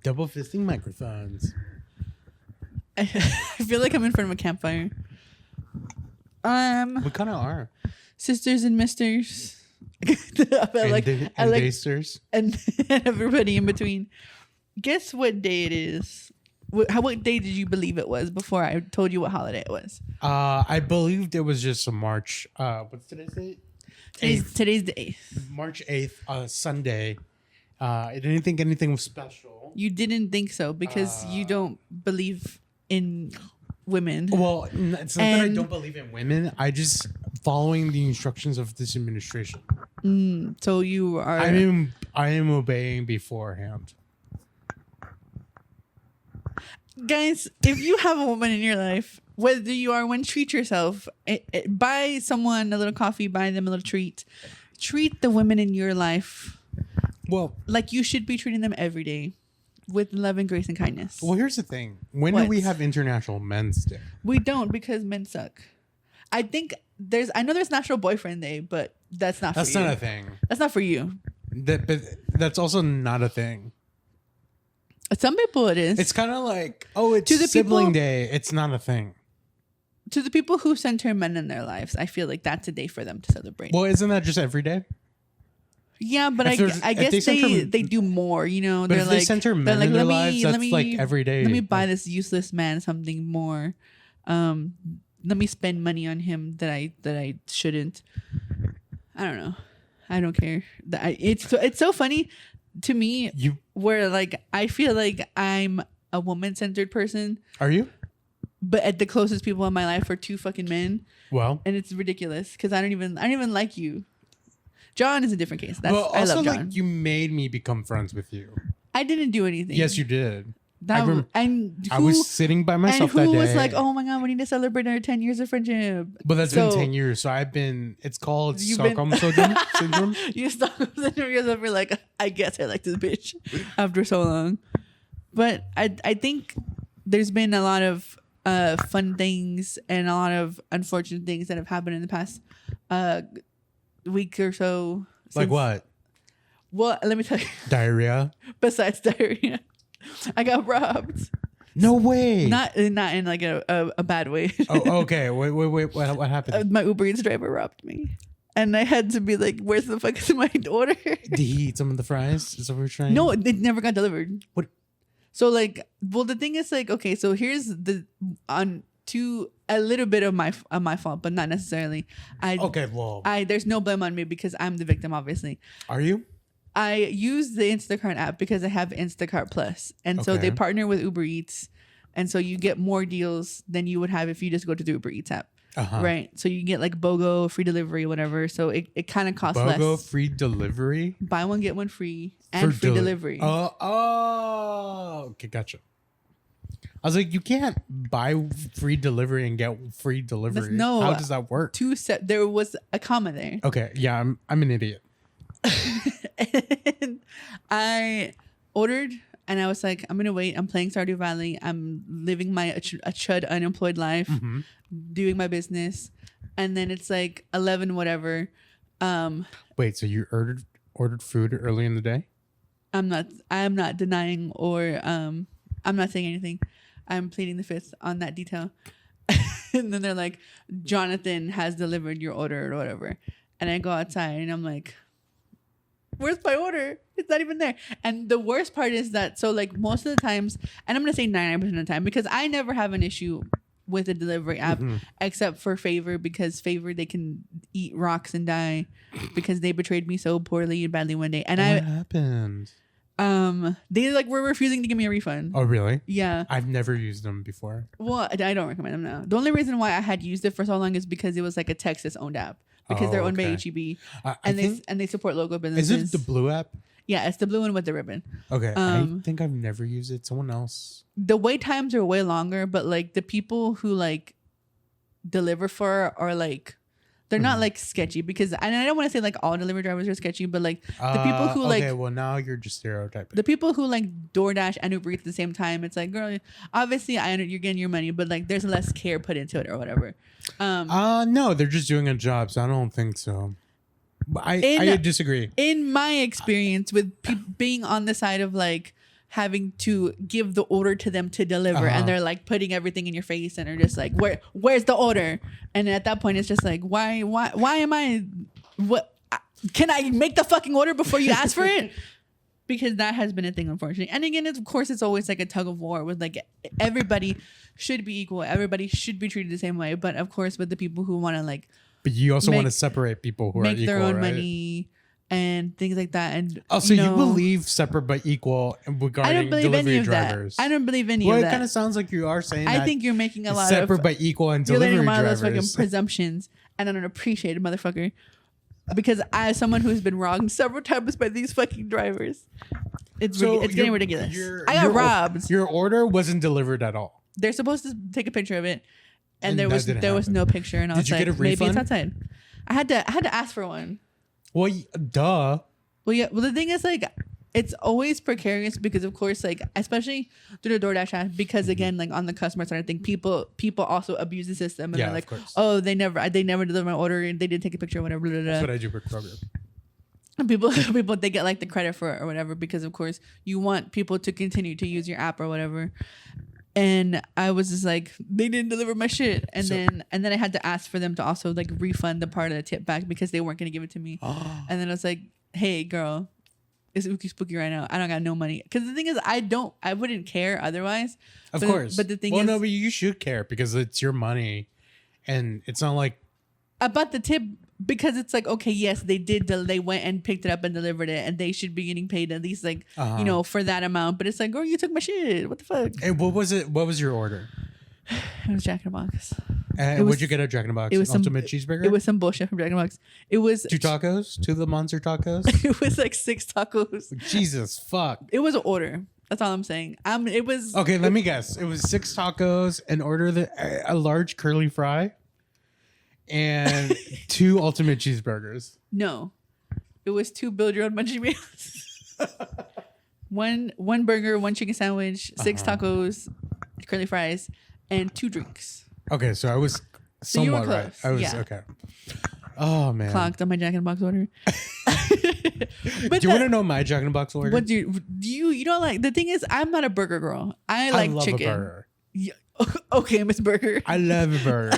Double fisting microphones. I feel like I'm in front of a campfire. We kind of are. Sisters and misters. And dasters. And everybody in between. Guess what day it is? What day did you believe it was before I told you what holiday it was? I believed it was just a March. What's today's date? Today's the 8th. March 8th, Sunday. I didn't think anything was special. You didn't think so because you don't believe in women. Well, it's not that I don't believe in women. I just following the instructions of this administration. So you are. I am obeying beforehand. Guys, if you have a woman in your life, whether you are one, treat yourself. Buy someone a little coffee, buy them a little treat. Treat the women in your life well like you should be treating them every day with love and grace and kindness. Well, here's the thing. When do we have International Men's Day? We don't, because men suck. I know there's National Boyfriend Day, but that's not for you. That's not a thing. That's not for you. But that's also not a thing. Some people it is. It's kind of like, it's sibling day. It's not a thing. To the people who center men in their lives, I feel like that's a day for them to celebrate. Well, isn't that just every day? Yeah, but I guess they do more, you know. But if they center men in their lives, that's like every day. Let me buy this useless man something more. Let me spend money on him that I shouldn't. I don't know. I don't care. It's so funny to me where like I feel like I'm a woman-centered person. Are you? But at the closest people in my life are two fucking men. Well, and it's ridiculous because I don't even like you. John is a different case. I love John. Like you made me become friends with you. I didn't do anything. Yes, you did. I was sitting by myself that day. And who was like, "Oh my god, we need to celebrate our 10 years of friendship." But that's been 10 years. So it's called Stockholm syndrome. You Stockholm syndrome yourself. You're like, I guess I like this bitch after so long. But I think there's been a lot of fun things and a lot of unfortunate things that have happened in the past week or so. Like what? Well, let me tell you. Diarrhea. Besides diarrhea, I got robbed. No way. Not in like a bad way. Oh, okay. Wait. What happened? My Uber Eats driver robbed me, and I had to be like, "Where's the fuck is my order?" Did he eat some of the fries? Is that what we're trying? No, it never got delivered. What? So like, well, the thing is like, okay, so here's a little bit of my fault, but not necessarily. There's no blame on me because I'm the victim, obviously. Are you? I use the Instacart app because I have Instacart Plus, and so they partner with Uber Eats, and so you get more deals than you would have if you just go to the Uber Eats app, right? So you get like BOGO, free delivery, whatever. So it kind of costs less. BOGO, free delivery, buy one get one free, and free delivery. Okay, gotcha. I was like, you can't buy free delivery and get free delivery. How does that work? There was a comma there. Okay, yeah, I'm an idiot. And I ordered and I was like, I'm gonna wait. I'm playing Stardew Valley. I'm living my a chud unemployed life, doing my business, and then it's like 11 whatever. Wait, so you ordered food early in the day? I am not denying or I'm not saying anything. I'm pleading the fifth on that detail. And then they're like, Jonathan has delivered your order or whatever, and I go outside and I'm like, where's my order? It's not even there. And the worst part is that, so like most of the times, and I'm going to say 99% of the time, because I never have an issue with a delivery app except for Favor, because Favor, they can eat rocks and die because they betrayed me so poorly and badly one day. And what happened? They like were refusing to give me a refund. Oh, really? Yeah. I've never used them before. Well, I don't recommend them now. The only reason why I had used it for so long is because it was like a Texas owned app. Because they're owned by HEB, and they support local businesses. Is it the blue app? Yeah, it's the blue one with the ribbon. Okay, I think I've never used it. Someone else. The wait times are way longer, but like the people who like deliver for are like, they're not like sketchy, because, and I don't want to say like all delivery drivers are sketchy, but like the people who like. Okay, well now you're just stereotyping. The people who like DoorDash and Uber Eats at the same time, it's like, girl, obviously you're getting your money, but like there's less care put into it or whatever. No, they're just doing a job, so I don't think so. I disagree. In my experience with being on the side of like having to give the order to them to deliver, and they're like putting everything in your face, and they're just like, where's the order? And at that point, it's just like, why am I? What can I make the fucking order before you ask for it? Because that has been a thing, unfortunately. And again, of course, it's always like a tug of war with like everybody should be equal, everybody should be treated the same way. But of course, with the people who want to like, but you also want to separate people who are equal, make their own right? money and things like that. And so you believe separate but equal regarding delivery drivers? I don't believe any of that. Well, it kind of sounds like you are saying. I think you're making a lot separate of but equal and delivery you're letting drivers. A lot of those fucking presumptions, and I don't appreciate it, motherfucker. Because as someone who's been wronged several times by these fucking drivers, it's getting ridiculous. I got robbed. Your order wasn't delivered at all. They're supposed to take a picture of it, and there was no picture. And I was like, maybe it's outside. I had to ask for one. Well, duh. Well, yeah. Well, the thing is, like, it's always precarious because, of course, like, especially through the DoorDash app, because again, like on the customer side, I think people also abuse the system, and they're like, oh, they never delivered my order, and they didn't take a picture, or whatever. Blah, blah, blah. That's what I do with program. And people they get like the credit for it or whatever, because of course you want people to continue to use your app or whatever. And I was just like, they didn't deliver my shit, and then I had to ask for them to also like refund the part of the tip back because they weren't gonna give it to me. And then I was like, hey girl, it's ookie spooky right now. I don't got no money. Because the thing is, I wouldn't care otherwise. Of course. But the thing is, no, but you should care because it's your money, and it's not like about the tip. Because it's like, okay, yes, they went and picked it up and delivered it, and they should be getting paid at least like, for that amount. But it's like, girl, you took my shit. What the fuck? And what was it? What was your order? It was Jack in the Box. And what'd you get at Jack in the Box? It was Ultimate cheeseburger? It was some bullshit from Jack in the Box. It was 2 tacos? 2 of the monster tacos? It was like 6 tacos. Jesus, fuck. It was an order. That's all I'm saying. It was... Okay, let me guess. It was 6 tacos and a large curly fry. And 2 ultimate cheeseburgers. No, it was 2 build your own munchie meals. one burger, 1 chicken sandwich, 6 tacos, curly fries, and 2 drinks. Okay, so I was somewhat right. I was okay. Oh man, clocked on my Jack in the Box order. But do you want to know my Jack in the Box order? What do you don't like? The thing is, I'm not a burger girl. I like love chicken. A burger. Yeah. Okay, Miss Burger. I love a burger.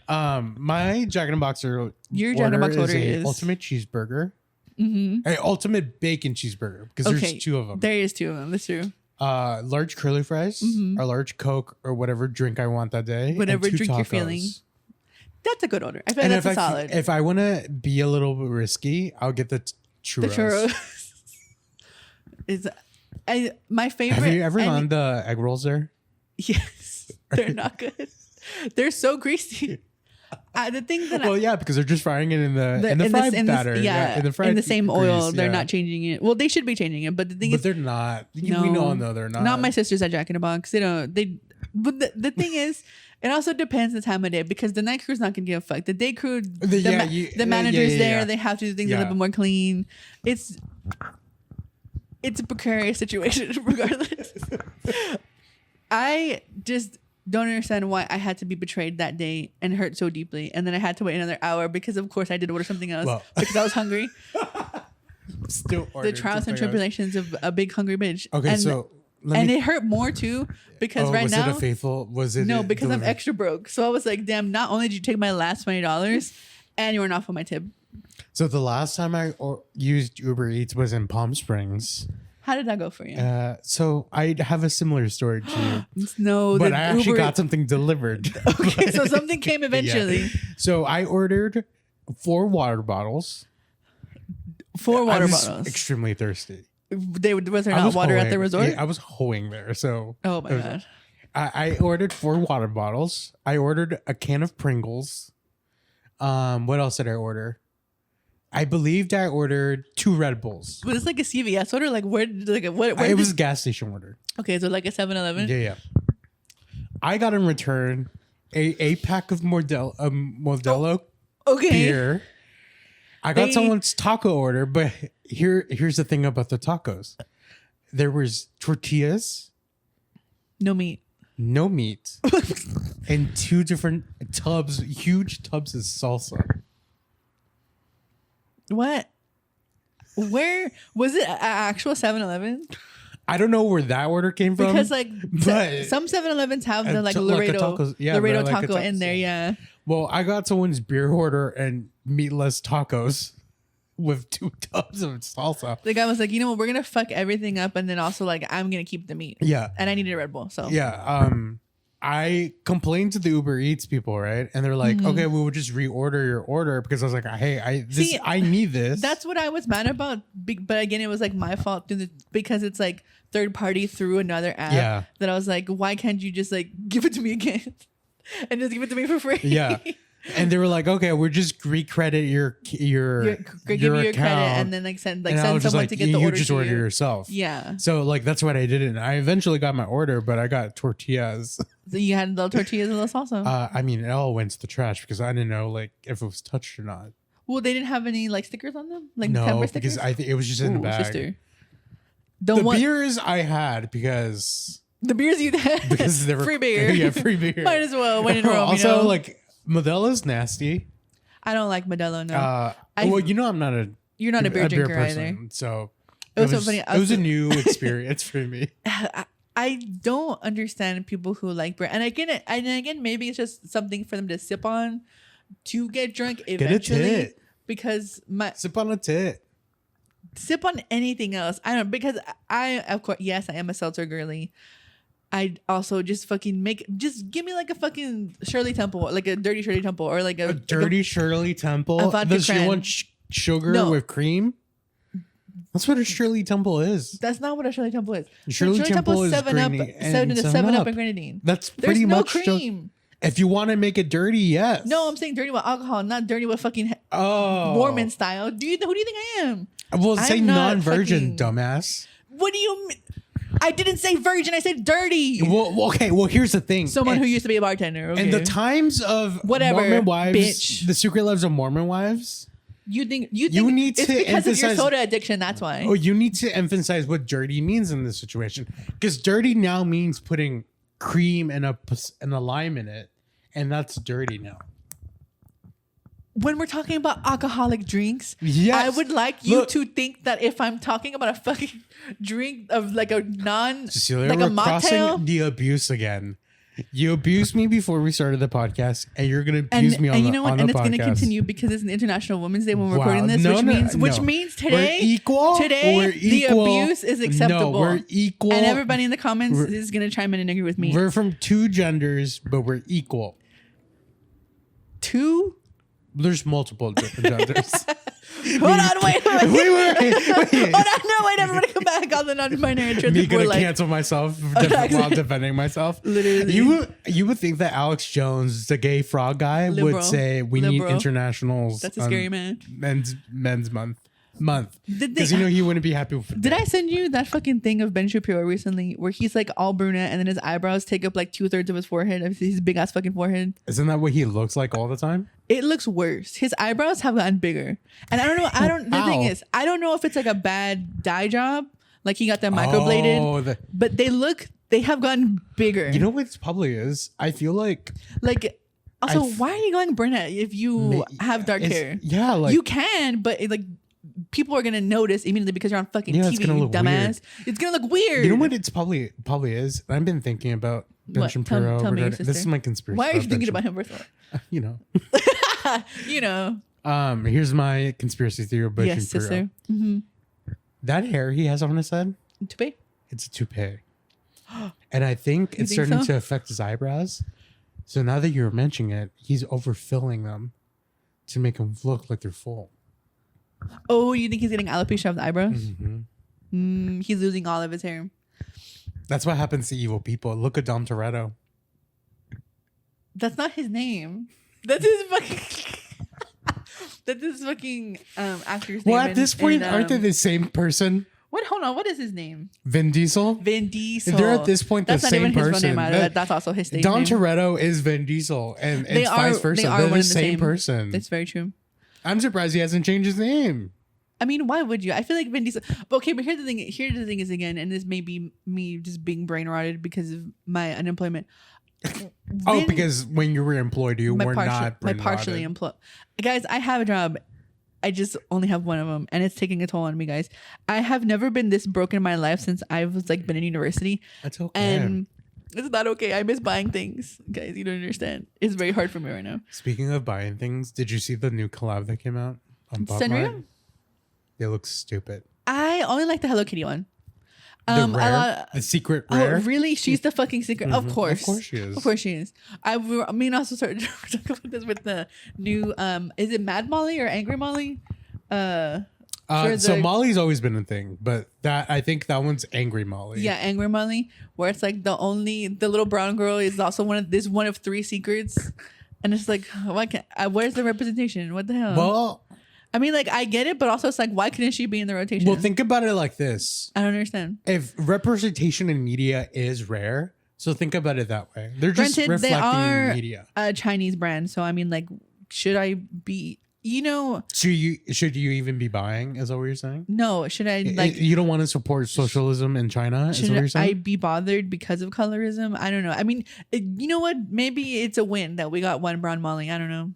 My Jack in the Box order. Your Jack in the Box order is ultimate cheeseburger. A ultimate bacon cheeseburger because there's 2 of them. There is 2 of them. That's true. Large curly fries, a large Coke or whatever drink I want that day. Whatever drink you're feeling. That's a good order. I feel like that's a solid. If I want to be a little bit risky, I'll get the churros. The churros. My favorite. Have you ever gone the egg rolls there? Yes. They're not good. They're so greasy. The thing that yeah, because they're just frying it in the fried batter. In the same oil. They're not changing it. Well, they should be changing it, but the thing is, they're not. We know they're not. Not my sisters at Jack in the Box. They don't. But the thing is, it also depends the time of day, because the night crew's not gonna give a fuck. The day crew, the manager's there. They have to do things a little bit more clean. It's a precarious situation regardless. I just don't understand why I had to be betrayed that day and hurt so deeply, and then I had to wait another hour because, of course, I did order something else because I was hungry. Still the trials and tribulations of a big hungry bitch. Okay, and it hurt more too because right now was it a faithful? Was it no? Because I'm extra broke, so I was like, damn! Not only did you take my last $20, and you weren't off on my tip. So the last time I used Uber Eats was in Palm Springs. How did that go for you? So I have a similar story to you. No, but I actually got something delivered. Okay, so something came eventually. Yeah. So I ordered 4 water bottles. 4 water I was bottles. Extremely thirsty. Was there not water at the resort? Yeah, I was hoeing there. So oh my god. I ordered 4 water bottles. I ordered a can of Pringles. What else did I order? I believed I ordered 2 Red Bulls. Was this like a CVS order? Like where? Like what? It was a gas station order. Okay, so like a 7-Eleven. Yeah. I got in return a pack of Modelo beer. I got someone's taco order, but here's the thing about the tacos. There was tortillas. No meat. And 2 different tubs, huge tubs of salsa. What? Where was it? Actual 7-Eleven? I don't know where that order came from. Because like but some 7-Elevens have the like like Laredo taco in there. Yeah. Well, I got someone's beer order and meatless tacos with 2 tubs of salsa. The guy was like, you know what, we're gonna fuck everything up, and then also like I'm gonna keep the meat. Yeah. And I needed a Red Bull. So yeah. I complained to the Uber Eats people, right? And they're like, okay, we will just reorder your order because I was like, hey, I need this. That's what I was mad about. But again, it was like my fault because it's like third party through another app. Yeah. That I was like, why can't you just like give it to me again and just give it to me for free? Yeah. And they were like, okay, we'll just recredit your give you your account, credit and then like send someone like, to get the order. You just order yourself. Yeah. So like that's what I did, and I eventually got my order, but I got tortillas. So you had little tortillas and little salsa. I mean, it all went to the trash because I didn't know like if it was touched or not. Well, they didn't have any like stickers on them, like no, pepper stickers. Because I think it was just in the bag. Sister. The beers I had because the beers you had because they were free beer. Yeah, free beer. Might as well when in Rome. Also, like Modelo's nasty. I don't like Modelo. No. Well, I'm not a. You're not a beer drinker person, either. So it was so funny. It was a new experience for me. I don't understand people who like beer, and again, maybe it's just something for them to sip on to get drunk eventually. Get a tit. Because sip on a tit. Sip on anything else. I don't, because I of course yes, I am a seltzer girly. I also just fucking give me like a fucking Shirley Temple, like a dirty Shirley Temple, or like a dirty Shirley Temple. A vodka Does you want sugar with cream? That's what a Shirley Temple is. That's not what a Shirley Temple is. Shirley Temple is 7-Up and grenadine. That's pretty much cream. If you want to make it dirty, yes. No, I'm saying dirty with alcohol, not dirty with fucking Mormon style. Who do you think I am? Well, say non-virgin, dumbass. What do you mean? I didn't say virgin. I said dirty. Well, okay. Well, here's the thing. Someone who used to be a bartender. Okay. In the times of Mormon wives, bitch. The secret lives of Mormon wives. You think need it's to because of your soda addiction? That's why. Oh, you need to emphasize what dirty means in this situation, because dirty now means putting cream and a lime in it, and that's dirty now. When we're talking about alcoholic drinks, yes. I would like you to think that if I'm talking about a fucking drink of like a Cecilia, like we're a mocktail, crossing the abuse again. You abused me before we started the podcast, and you're gonna abuse me on the podcast. And you know what? And it's gonna continue because it's an International Women's Day when we're recording this, which means today, we're equal. Today, the abuse is acceptable. No, we're equal, and everybody in the comments is gonna chime in and agree with me. We're from 2 genders, but we're equal. 2. There's multiple different genders. Hold on, wait. Hold on, no, wait, everybody come back on the non-binary truth. Me gonna cancel myself while defending myself. Literally. You would think that Alex Jones, the gay frog guy, would say we need internationals. That's a scary man. Men's month. Because he wouldn't be happy with it. Did I send you that fucking thing of Ben Shapiro recently where he's like all brunette and then his eyebrows take up like 2/3 of his forehead, of his big ass fucking forehead? Isn't that what he looks like all the time? It looks worse. His eyebrows have gotten bigger, and I don't know. The thing is, I don't know if it's like a bad dye job, like he got them microbladed, but they have gotten bigger. You know what it probably is? I feel like also, why are you going brunette if you have dark hair? Yeah, like you can, but people are gonna notice immediately because you're on fucking TV, you dumbass. Weird. It's gonna look weird. You know what it's probably is? I've been thinking about Ben Shapiro. Tell me, this is my conspiracy. Why are you thinking about him, first of all? You know. Here's my conspiracy theory about Ben Shapiro. Sister. Mm-hmm. That hair he has on his head. Toupee. It's a toupee, and I think it's starting to affect his eyebrows. So now that you're mentioning it, he's overfilling them to make them look like they're full. Oh, you think he's getting alopecia of the eyebrows? Mm-hmm. He's losing all of his hair. That's what happens to evil people. Look at Dom Toretto. That's not his name. That's his fucking. That's his fucking actor's name. Well, at this point, aren't they the same person? What? Hold on. What is his name? Vin Diesel. Vin Diesel. They're at this point the same person. His real name that's also his stage Dom name. Toretto is Vin Diesel, and it's vice versa. They're the same person. That's very true. I'm surprised he hasn't changed his name. I mean, why would you? I feel like Vin Diesel. But okay, but here's the thing. Here's the thing is again, and this may be me just being brain rotted because of my unemployment. Because when you were employed, you were not brain partially employed. Guys, I have a job. I just only have one of them, and it's taking a toll on me, guys. I have never been this broken in my life since I was like been in university. That's okay. And it's not okay. I miss buying things, guys. You don't understand. It's very hard for me right now. Speaking of buying things, did you see the new collab that came out on Pop Mart? It looks stupid. I only like the Hello Kitty one. The secret rare. Oh, really? She's the fucking secret. Mm-hmm. Of course. Of course she is. Of course she is. I mean, also started talking about this with the new. Is it Mad Molly or Angry Molly? So Molly's always been a thing, but I think that one's Angry Molly. Yeah, Angry Molly, where it's like the little brown girl is also one of 3 secrets, and it's like, why can't? Where's the representation? What the hell? Well, I mean, like, I get it, but also it's like, why couldn't she be in the rotation? Well, think about it like this. I don't understand. If representation in media is rare, so think about it that way. They're just reflecting they are media. A Chinese brand, so I mean, like, should I be? Should you even be buying? Is that what you're saying? No. Should I like? You don't want to support socialism in China? Is that what you're saying? I be bothered because of colorism? I don't know. I mean, you know what? Maybe it's a win that we got one brown Molly. I don't know.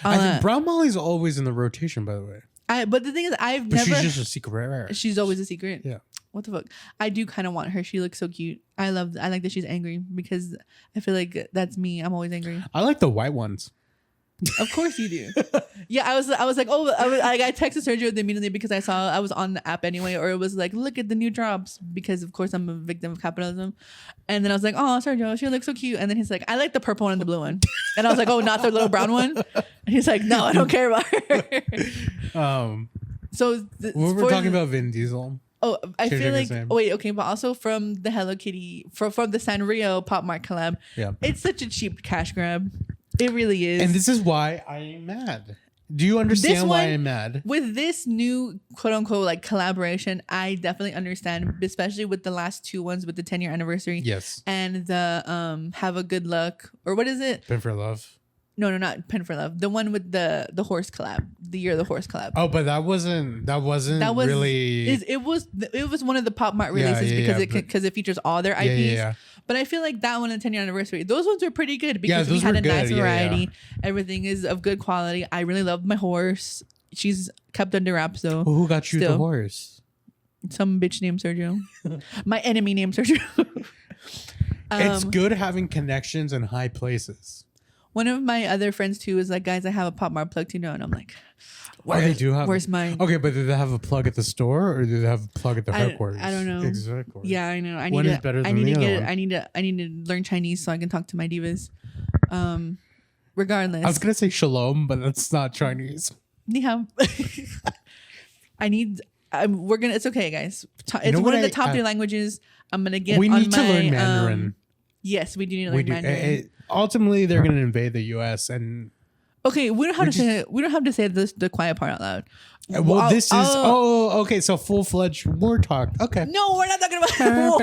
I think brown Molly's always in the rotation, by the way. But the thing is, she's just a secret rare. She's always a secret. Yeah. What the fuck? I do kind of want her. She looks so cute. I like that she's angry because I feel like that's me. I'm always angry. I like the white ones. Of course you do. Yeah, I was like, I texted Sergio immediately because I was on the app anyway, or it was like, look at the new drops, because of course I'm a victim of capitalism. And then I was like, oh, Sergio, she looks so cute. And then he's like, I like the purple one and the blue one. And I was like, oh, not the little brown one. And he's like, no, I don't care about her. We're talking about Vin Diesel. Oh, I feel like but also from the Hello Kitty, from the Sanrio Pop Mart collab. Yeah, it's such a cheap cash grab. It really is. And this is why I'm mad. Do you understand why I'm mad? With this new quote unquote like collaboration, I definitely understand, especially with the last 2 ones with the 10-year anniversary. Yes. And the Have a Good Luck, or what is it? Pen for Love. No, not Pen for Love. The one with the horse collab, the Year of the Horse collab. Oh, but that wasn't really. It was one of the Pop Mart releases because it features all their IPs. Yeah. But I feel like that one and 10-year anniversary, those ones were pretty good because we had a nice variety. Yeah. Everything is of good quality. I really love my horse. She's kept under wraps though. Well, who got you the horse? Some bitch named Sergio. My enemy named Sergio. It's good having connections in high places. One of my other friends too is like, guys, I have a Pop Mart plug to know, and I'm like, where's mine? Okay, but do they have a plug at the store or do they have a plug at the headquarters? I don't know. Exactly. Yeah, I know. I need to learn Chinese so I can talk to my divas. Regardless, I was gonna say shalom, but that's not Chinese. Ni hao. It's okay, guys. It's one of the top 3 languages. I'm gonna get. We need to learn Mandarin. Yes, we do need to learn Mandarin. Ultimately, they're going to invade the U.S. and okay, we don't have to say the quiet part out loud. Well, okay, so full-fledged war talk. Okay, no, we're not talking about war.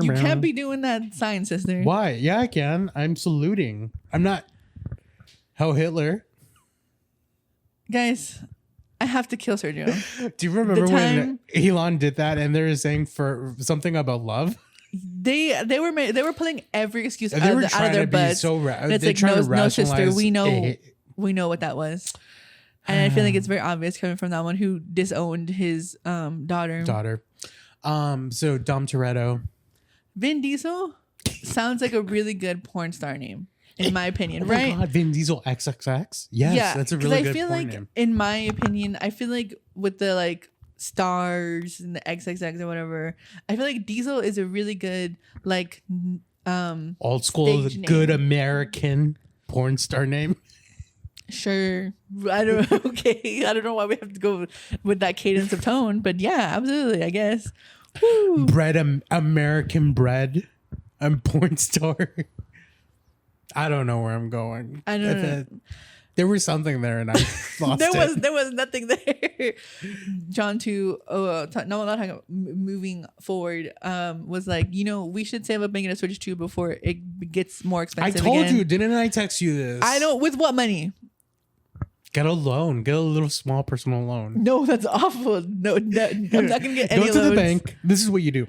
You can't be doing that sign, sister. Why? Yeah, I can. I'm saluting. I'm not. Hell, Hitler. Guys, I have to kill Sergio. Do you remember when Elon did that and they were saying for something about love? They were pulling every excuse out of their butts. It's like, no, sister, we know what that was, and I feel like it's very obvious coming from that one who disowned his daughter. So Dom Toretto. Vin Diesel sounds like a really good porn star name, in my opinion, right? Oh my God, Vin Diesel XXX. Yes, that's a really good porn name. In my opinion, I feel like with the like stars and the XXX or whatever, I feel like Diesel is a really good like old school good American porn star name. Sure. I don't know why we have to go with that cadence of tone, but yeah, absolutely, I guess. Woo. American bread and porn star. I don't know where I'm going. I don't know. There was something there, and I lost it. There was nothing there. John too. Moving forward. Was like, we should save up making a Switch 2 before it gets more expensive. I told you, didn't I text you this? I know. With what money? Get a loan. Get a little small personal loan. No, that's awful. No, I'm not gonna get any loans. Go to the bank. This is what you do.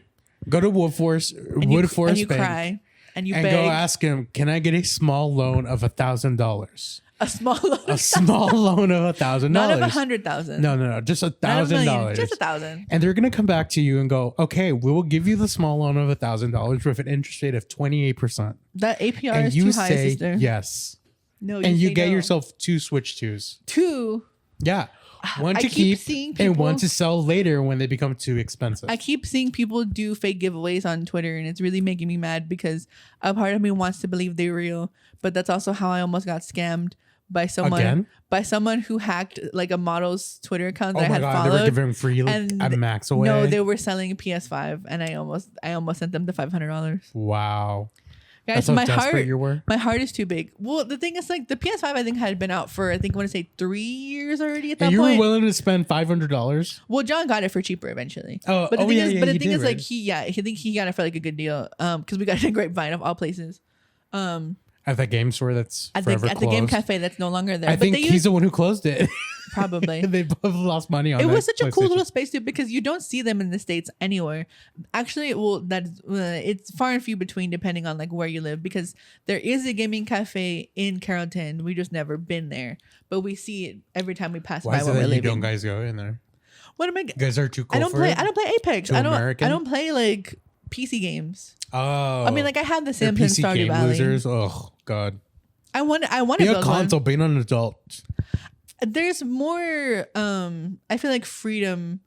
Go to Woodforest Bank. Cry. And you go ask him, can I get a small loan of $1,000? A small loan. A small loan of $1,000. Not of 100,000. No, just $1,000. Just 1,000. And they're gonna come back to you and go, okay, we will give you the small loan of $1,000 with an interest rate of 28%. That APR and is you too say high, sister. yes. No, and you say get no. yourself 2 Switch 2s. 2. Yeah. One I to keep keep seeing and people- one to sell later when they become too expensive. I keep seeing people do fake giveaways on Twitter, and it's really making me mad because a part of me wants to believe they're real, but that's also how I almost got scammed by someone. Again? By someone who hacked like a model's Twitter account Oh that I my had god, followed. they were giving free and at max away. No, they were selling a PS5, and I almost sent them the $500. Wow. Guys, That's how my desperate heart, you were? my heart is too big. Well, the thing is, like, the PS5 I think had been out for I want to say 3 years already at that And you point. were willing to spend $500? Well, John got it for cheaper eventually. Oh, but the thing is, he the thing did, is, like, right? he got it for like a good deal. Because we got it in Grapevine of all places. At that game store that's At forever the game closed. cafe that's no longer there. I think they he's the one who closed it. probably. They both lost money on It that was such a cool PlayStation. little space too because you don't see them in the States anywhere. Actually, well, that's it's far and few between depending on like where you live because there is a gaming cafe in Carrollton. We just never been there, but we see it every time we pass Why by is it when we're that you leaving. don't guys go in there? What am I? You guys are too cool I don't for play. it? I don't play Apex. Too I American? don't play like PC games. Oh. I mean, like I have the They're Sims and PC Stardew game Valley. losers. Oh, God. I want to Be a build console, one. being an adult. There's more. I feel like freedom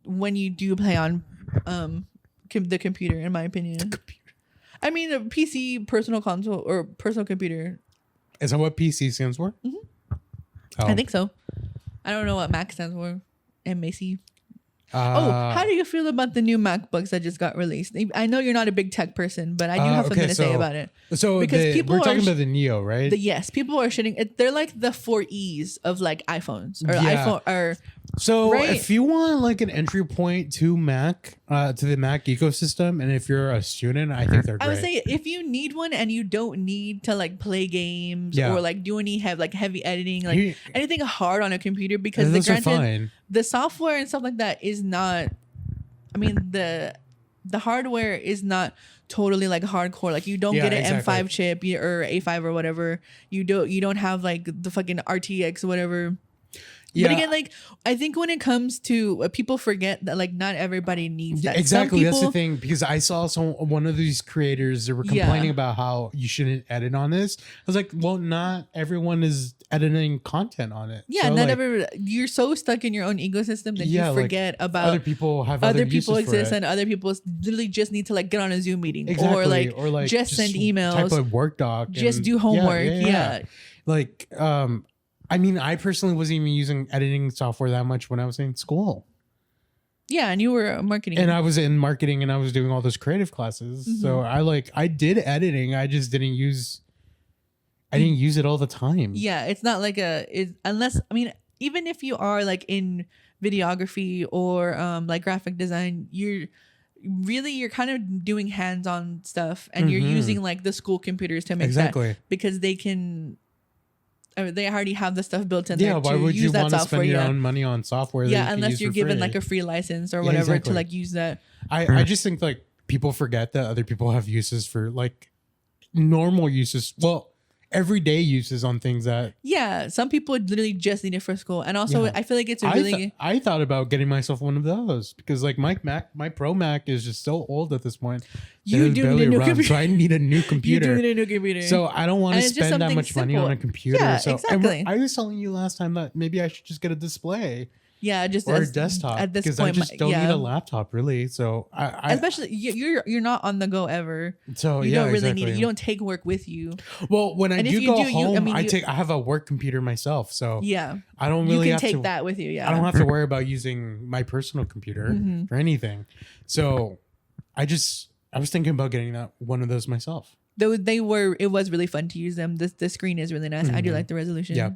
when you do play on the computer, in my opinion. I mean, a PC, personal console, or personal computer. Is that what PC stands for? Mhm. Oh. I think so. I don't know what Mac stands for. MAC. Uh, How do you feel about the new MacBooks that just got released? I know you're not a big tech person, but I do have something to say about it. So Because people we're are talking sh- about the Neo, right? Yes, people are shitting. They're like the 4Es of like iPhones or Yeah. iPhone or So right. if you want like an entry point to Mac, to the Mac ecosystem, and if you're a student, I think they're great. I would say if you need one and you don't need to like play games Yeah. or like do any heavy editing, like You- anything hard on a computer, because those are fine. the software and stuff like that is not. I mean the hardware is not totally like hardcore. Like you don't Yeah, get an exactly. M5 chip or A5 or whatever. You don't have like the fucking RTX or whatever. Yeah. But again, like I think when it comes to people forget that like not everybody needs that. Some Exactly. That's the people- thing, because I saw one of these creators that were Yeah. complaining about how you shouldn't edit on this. I was like, well, not everyone is editing content on it. Yeah, So, not like, you're so stuck in your own ecosystem that Yeah, you like, forget about other people have other other people uses for exist it. and other people literally just need to like get on a Zoom meeting Exactly. or like just send emails, type of work doc, just and- do homework. Yeah. Like, I mean, I personally wasn't even using editing software that much when I was in school. Yeah, and you were marketing. And I was in marketing and I was doing all those creative classes. Mm-hmm. So I did editing. I just didn't use it all the time. Yeah, it's not like unless I mean, even if you are like in videography or like graphic design, you're kind of doing hands-on stuff and you're Mhm. using like the school computers to make Exactly. that because they can they already have the stuff built in Yeah, there why to would you use that want to software. spend your Yeah. own money on software? that you Yeah, can unless use you're for given free? like a free license or Yeah, whatever exactly. to like use that. I just think like people forget that other people have uses for like normal uses. Well, everyday uses on things that Yeah, some people literally just need it for school, and also Yeah. I feel like it's a really I thought about getting myself one of those because like my Pro Mac is just so old at this point. You It do barely need a new runs, computer. So I need a new you computer. do need a new computer. So I don't want And to it's just spend that something much money on simple. a computer. Yeah, so exactly. I was telling you last time that maybe I should just get a display yeah, just or a as- desktop at this because point. I just don't yeah. need a laptop really. So I Especially you're not on the go ever. so You yeah, don't really exactly. need it. You don't take work with you. Well, when I And if do you go do, you- I home, mean, I you- have a work computer myself, so Yeah, I don't you really can have take to. that with you. Yeah, I don't have to worry about using my personal computer Mhm. for anything. So I was thinking about getting one of those myself. Though it was really fun to use them. The screen is really nice. I do Mhm. like the resolution. Yeah.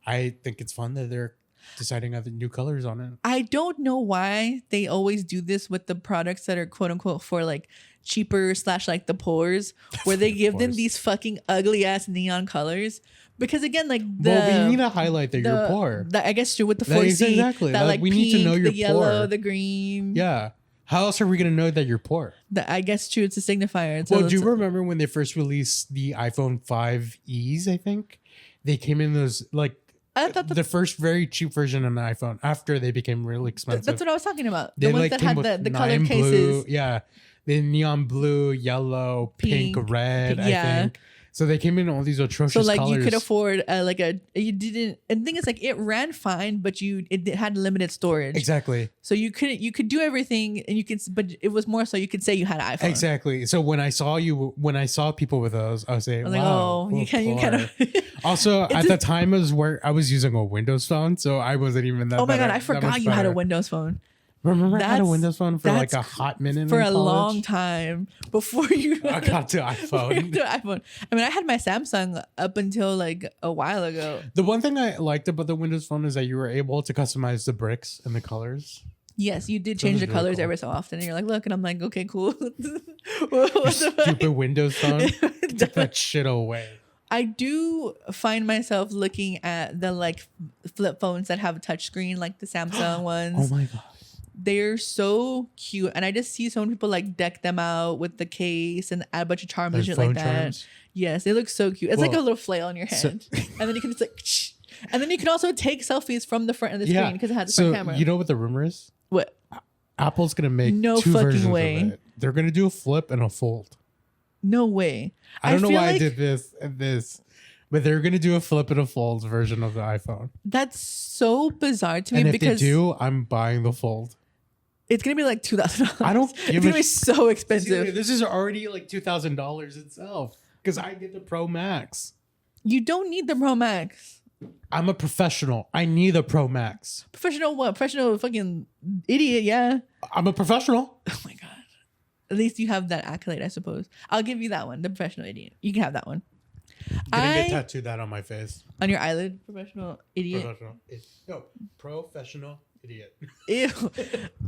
I think it's fun that they're deciding other new colors on it. I don't know why they always do this with the products that are quote unquote for like cheaper / like the poors, where they give them Poors. these fucking ugly ass neon colors. Because again, like Well, we need to highlight that you're poor. I guess true with the That is 4C. exactly. That Like, like we need to pink, know you're the yellow, poor. the green. Yeah. How else are we gonna know that you're poor? I guess true. It's a signifier. Well, do you remember when they first released the iPhone 5Es? I think they came in those like the first very cheap version of an iPhone after they became really expensive. That's what I was talking about. They the ones that had the colored cases. Yeah, the neon blue, yellow, pink, red. I think. So they came in all these atrocious colors. So like you could afford you didn't, and the thing is like it ran fine, but it had limited storage. Exactly. So you could do everything, and but it was more so you could say you had an iPhone. Exactly. So when I saw people with those, I was saying, like, wow, you kind of. Also, at the time I was using a Windows phone, so I wasn't even that. Oh my god, I forgot you had a Windows phone. Remember, I had a Windows phone for like a hot minute for a long time before you I got to iPhone. I mean, I had my Samsung up until like a while ago. The one thing I liked about the Windows phone is that you were able to customize the bricks and the colors. Yes, you did change the colors every so often, and you're like, look, and I'm like, okay, cool. Stupid Windows phone. Take that shit away. I do find myself looking at the like flip phones that have a touch screen, like the Samsung ones. Oh my god. They're so cute, and I just see so many people like deck them out with the case and add a bunch of charms and shit like that. Charms. Yes, they look so cute. It's like a little flail on your hand, and then you can just like, and then you can also take selfies from the front of the screen because it has the front camera. You know what the rumor is? What? Apple's gonna make two versions of it. They're gonna do a flip and a fold. No way. I don't know why I did this and this. But they're going to do a flip and a fold version of the iPhone. That's so bizarre to me. And if they do, I'm buying the fold. It's going to be like $2,000. I don't give It's going to be so expensive. See, this is already like $2,000 itself. Because I get the Pro Max. You don't need the Pro Max. I'm a professional. I need a Pro Max. Professional what? Professional fucking idiot, yeah. I'm a professional. Oh my God. At least you have that accolade, I suppose. I'll give you that one. The professional idiot. You can have that one. I'm gonna get tattooed that on my face. On your eyelid? Professional idiot. Professional idiot. Ew.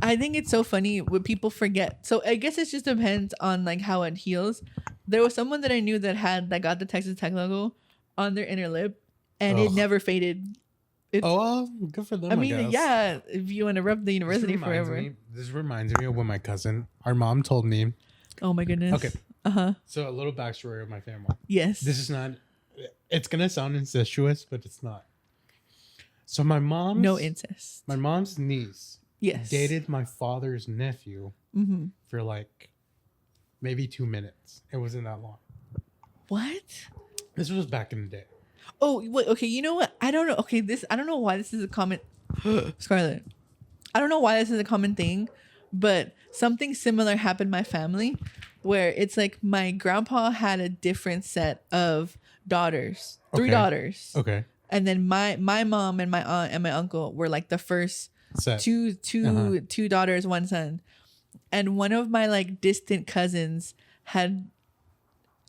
I think it's so funny when people forget. So I guess it just depends on like how it heals. There was someone that I knew that got the Texas Tech logo on their inner lip, and it never faded. Good for them. I mean, yeah, if you want to rep the university forever. This reminds me of when my cousin, our mom told me. Oh my goodness. Okay. So a little backstory of my family. Yes. This is not. It's gonna sound incestuous, but it's not. So my mom's no incest. My mom's niece. Yes. Dated my father's nephew for like maybe 2 minutes. It wasn't that long. What? This was back in the day. Oh wait. Okay. You know what? I don't know. Okay. I don't know why this is a common. Scarlett. I don't know why this is a common thing, but something similar happened in my family. Where it's like my grandpa had a different set of daughters, 3 daughters. Okay. And then my mom and my aunt and my uncle were like the first set. two daughters, 1 son. And one of my like distant cousins had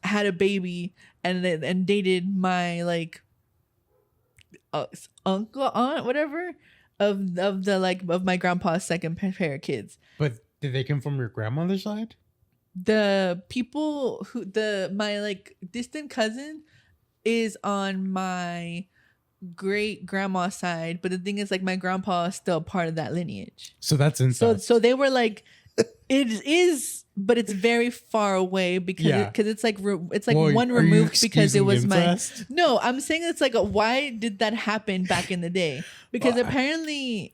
a baby and dated my like uncle, aunt, whatever of my grandpa's second pair of kids. But did they come from your grandmother's side? The people my like distant cousin is on my great grandma's side, but the thing is like my grandpa is still part of that lineage. So that's incest. So they were like, it is, but it's very far away because it's like one removed because it was incest? No, I'm saying it's like why did that happen back in the day? Because apparently,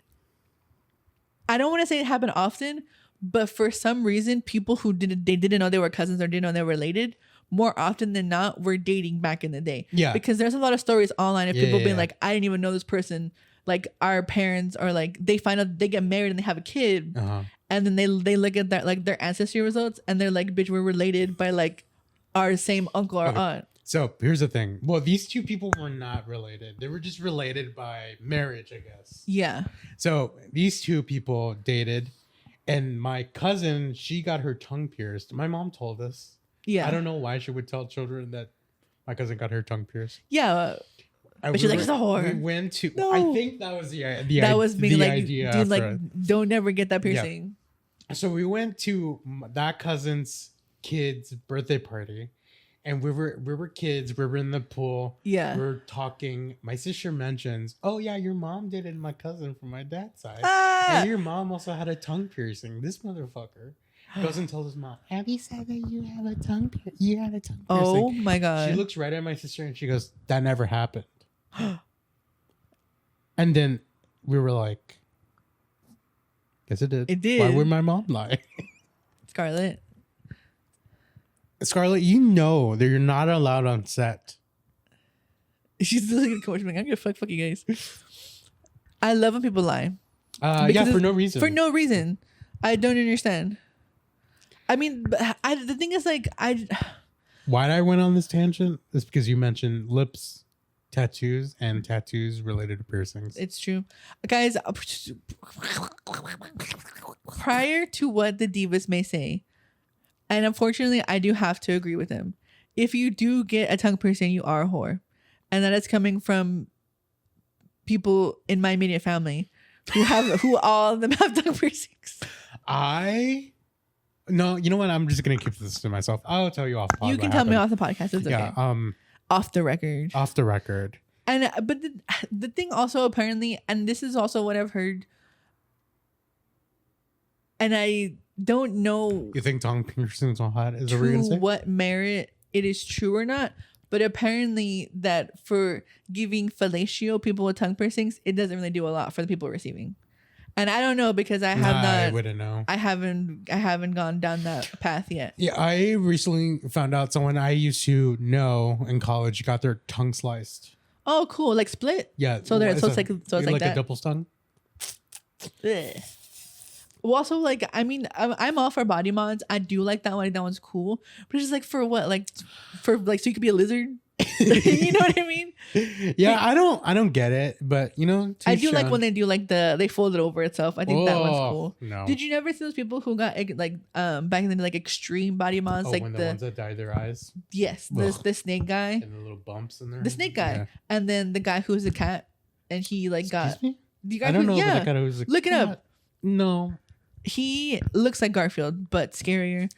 I don't want to say it happened often. But for some reason, people who didn't know they were cousins or didn't know they were related, more often than not, were dating back in the day. Yeah. Because there's a lot of stories online of people being like, I didn't even know this person. Like our parents are like, they find out they get married and they have a kid. And then they look at that, like their ancestry results and they're like, bitch, we're related by like our same uncle or aunt. So here's the thing. Well, these two people were not related. They were just related by marriage, I guess. Yeah. So these two people dated. And my cousin, she got her tongue pierced. My mom told us. Yeah. I don't know why she would tell children that my cousin got her tongue pierced. Yeah. But she's like, it's a whore. We went to. No. I think that was the that was being the like, idea. Dude, like, don't ever get that piercing. Yeah. So we went to that cousin's kid's birthday party, and we were kids. We were in the pool. Yeah. We were talking. My sister mentions, "Oh yeah, your mom dated my cousin from my dad's side." And your mom also had a tongue piercing. This motherfucker goes and tells his mom, have you said that you have a tongue piercing? You had a tongue piercing. Oh my God. She looks right at my sister and she goes, that never happened. And then we were like, yes, it did. It did. Why would my mom lie? Scarlett, you know that you're not allowed on set. she's still gonna come. I'm gonna fuck you guys. I love when people lie. Yeah, for no reason. For no reason. I don't understand. I mean, the thing is, like, why I went on this tangent is because you mentioned lips, tattoos, and tattoos related to piercings. It's true, guys. Prior to what the divas may say, and unfortunately, I do have to agree with them. If you do get a tongue piercing, you are a whore, and that is coming from people in my immediate family who all of them have tongue piercings. No, you know what? I'm just gonna keep this to myself. I'll tell you off. You can tell me off the podcast. It's okay. Yeah. Off the record. Off the record. And but the thing also apparently, and this is also what I've heard, and I don't know. You think tongue piercings are hot? Is to what we're gonna say? What merit it is true or not? But apparently, that for giving fellatio, people with tongue piercings, it doesn't really do a lot for the people receiving. And I don't know because I have not. I wouldn't know. I haven't gone down that path yet. Yeah, I recently found out someone I used to know in college got their tongue sliced. Oh, cool! Like split. Yeah. So it's like that. A double tongue. Ugh. Well, also, like, I mean, I'm all for body mods. I do like that one. Like, that one's cool. But it's just like for what? Like, so you could be a lizard. You know what I mean? Yeah, I don't get it, but you know, I do like when they do like they fold it over itself. I think that one's cool. No. Did you never see those people who got like back in the day, like extreme body mods, like when the ones that dye their eyes? Yes, the snake guy and the little bumps in there. The snake guy, and then the guy who's a cat, and he like Excuse me? The guy I don't know. Yeah, the guy who's a look it up. No. He looks like Garfield, but scarier.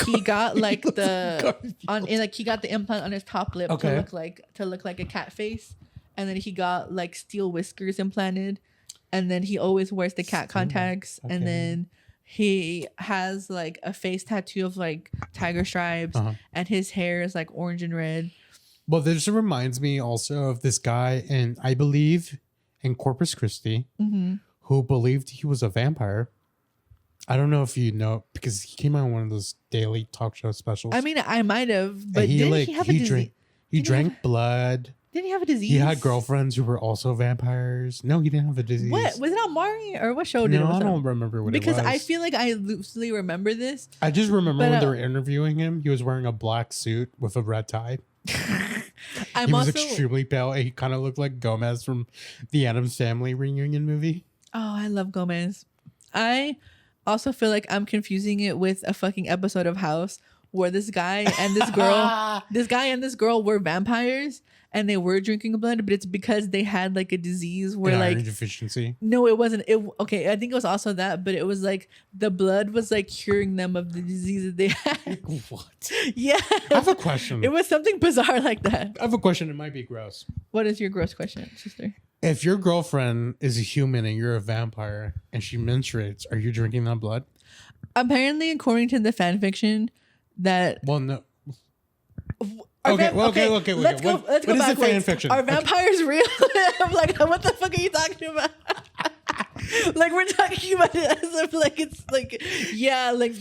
He got like he got the implant on his top lip to look like a cat face, and then he got like steel whiskers implanted, and then he always wears the cat contacts, and then he has like a face tattoo of like tiger stripes, and his hair is like orange and red. Well, this reminds me also of this guy I believe in Corpus Christi, who believed he was a vampire. I don't know if you know, because he came on one of those daily talk show specials. I mean, I might have, but didn't he have a disease? He drank blood. Didn't he have a disease? He had girlfriends who were also vampires. No, he didn't have a disease. What? Was it on Maury or what show did it? No, I don't remember what it was. Because I feel like I loosely remember this. I just remember when they were interviewing him, he was wearing a black suit with a red tie. He was extremely pale. He kind of looked like Gomez from the Addams Family reunion movie. Oh, I love Gomez. I also feel like I'm confusing it with a fucking episode of House where this guy and this girl were vampires and they were drinking blood, but it's because they had like a disease where like iron deficiency. No, it wasn't. I think it was also that, but it was like the blood was like curing them of the disease that they had. What? Yeah. I have a question. It was something bizarre like that. I have a question. It might be gross. What is your gross question, sister? If your girlfriend is a human and you're a vampire and she menstruates, are you drinking that blood? Apparently, according to the fan fiction, that no. Okay. Let's go what backwards. is the fan fiction? Are vampires real? I'm like, what the fuck are you talking about? Like we're talking about it as if like it's like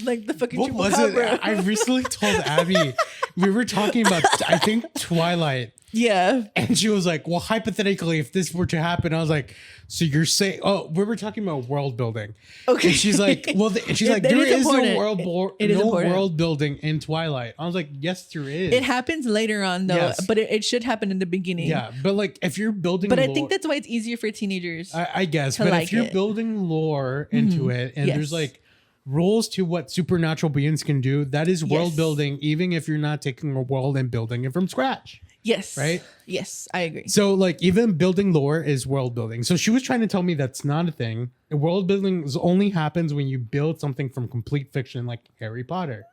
like the fucking what was it? I recently told Abby we were talking about I think Twilight. Yeah. And she was like, well, hypothetically, if this were to happen, I was like, so you're saying, we were talking about world building. Okay. And she's like, well, there is no world building in Twilight. I was like, yes, there is. It happens later on, though, but it should happen in the beginning. Yeah. But like, if you're building I think that's why it's easier for teenagers. I guess. But if you're building lore into it and there's like rules to what supernatural beings can do, that is world building, even if you're not taking a world and building it from scratch. Yes. Right? Yes, I agree. So like even building lore is world building. So she was trying to tell me that's not a thing. World building only happens when you build something from complete fiction like Harry Potter.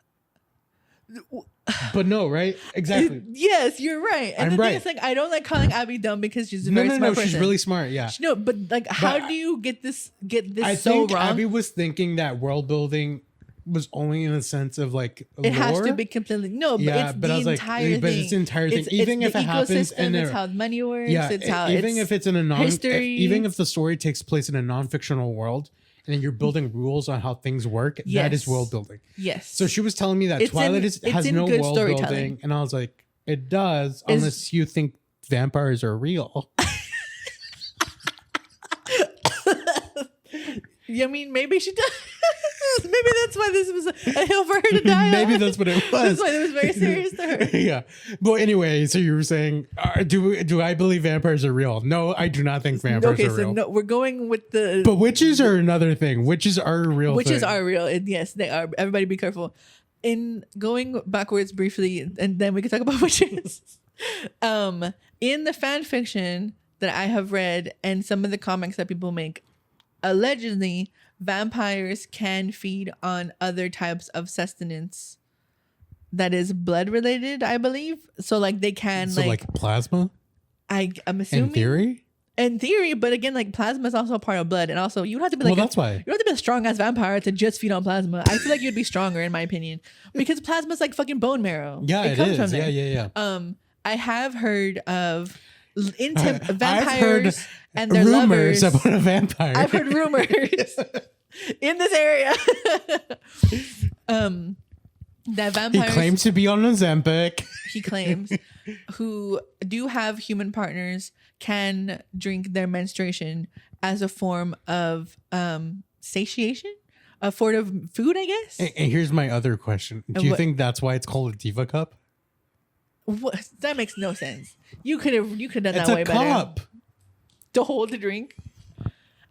But no, right? Exactly. Yes, you're right. And I'm the right. thing is, like, I don't like calling Abby dumb because she's a very smart person. She's really smart. Yeah. No, but like, how do you get this I so think wrong? Abby was thinking that world building was only in the sense of like it has to be completely but it's the entire thing. But it's the entire thing. Even if it happens, and it's how money works. Yeah, it's how even if it's in a history. even if the story takes place in a non-fictional world, and then you're building rules on how things work, that is world building. Yes. So she was telling me that Twilight has no world building, and I was like, it does, unless you think vampires are real. I mean, maybe she does. Maybe that's why this was a hill for her to die on. Maybe that's what it was. That's why it was very serious to her. Yeah. But anyway, so you were saying, do I believe vampires are real? No, I do not think vampires are real. No, we're going with the... But witches are another thing. Witches are a real thing. Witches are real. And yes, they are. Everybody be careful. In going backwards briefly, and then we can talk about witches. In the fan fiction that I have read and some of the comics that people make, allegedly vampires can feed on other types of sustenance that is blood related, I believe. So like they can like plasma? I'm assuming in theory, but again, like plasma is also a part of blood, and also you would have to be like that's why you have to be a strong ass vampire to just feed on plasma. I feel like you'd be stronger in my opinion because plasma is like fucking bone marrow. Yeah, it comes from there. Yeah. I have heard of vampires and their rumors lovers about a vampire. I've heard rumors in this area. That vampires. He claims to be on Ozempic. He claims who do have human partners can drink their menstruation as a form of satiation, a form of food, I guess. And here's my other question: do you think that's why it's called a diva cup? What? That makes no sense. You could have done It's that way better. Cup. To hold the drink.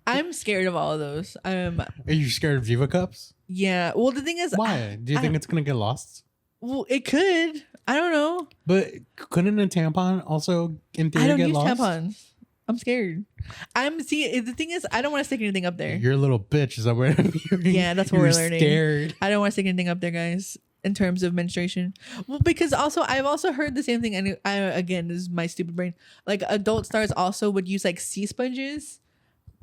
I'm scared of all of those. Are you scared of diva cups? Yeah. Well, the thing is, why? Do you think it's gonna get lost? Well, it could. I don't know. But couldn't a tampon also in theory get lost? I don't use tampons. I'm scared. The thing is, I don't want to stick anything up there. You're a little bitch. Is that what I'm hearing? Yeah, that's what we're learning. Scared. I don't want to stick anything up there, guys. In terms of menstruation, well, because also I've also heard the same thing, and again, this is my stupid brain. Like adult stars also would use like sea sponges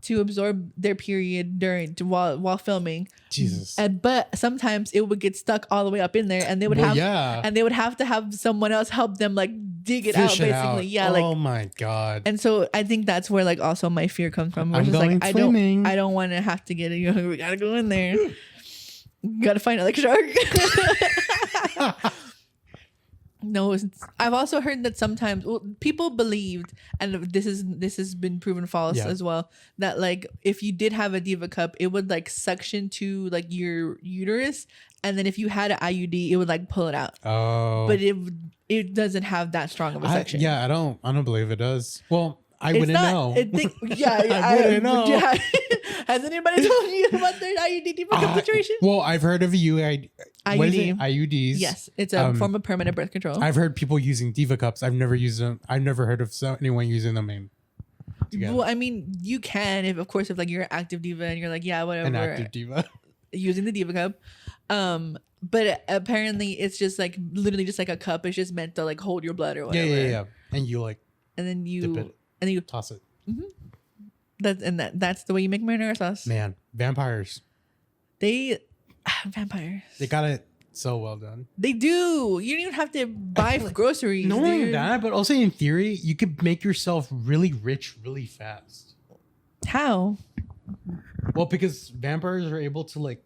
to absorb their period while filming. Jesus. But sometimes it would get stuck all the way up in there, and they would have to have someone else help them like dig it out, basically. Yeah. Oh my god. And so I think that's where like also my fear comes from. I'm going like swimming. I don't want to have to get it. You know, we gotta go in there. Gotta find it like a shark. No, I've also heard that sometimes people believed, and this has been proven false as well, that like if you did have a diva cup, it would like suction to like your uterus, and then if you had an IUD, it would like pull it out. Oh, but it doesn't have that strong of a suction. I don't believe it does. Well, I wouldn't know. I wouldn't know. Yeah. Has anybody told you about their IUD diva cup situation? Well, I've heard of IUD. What is it? IUDs. Yes, it's a form of permanent birth control. I've heard people using diva cups. I've never used them. I've never heard of anyone using them. Well, I mean, you can if like you're an active diva and you're like, yeah, whatever. An active diva. Using the diva cup. But apparently it's just like literally just like a cup. It's just meant to like hold your blood or whatever. Yeah. And you like. And then you dip it, and then you toss it. Mm-hmm. That's the way you make marinara sauce. Man, vampires. Vampires. They got it so well done. They do. You don't even have to buy groceries. Not only that, but also in theory, you could make yourself really rich really fast. How? Well, because vampires are able to like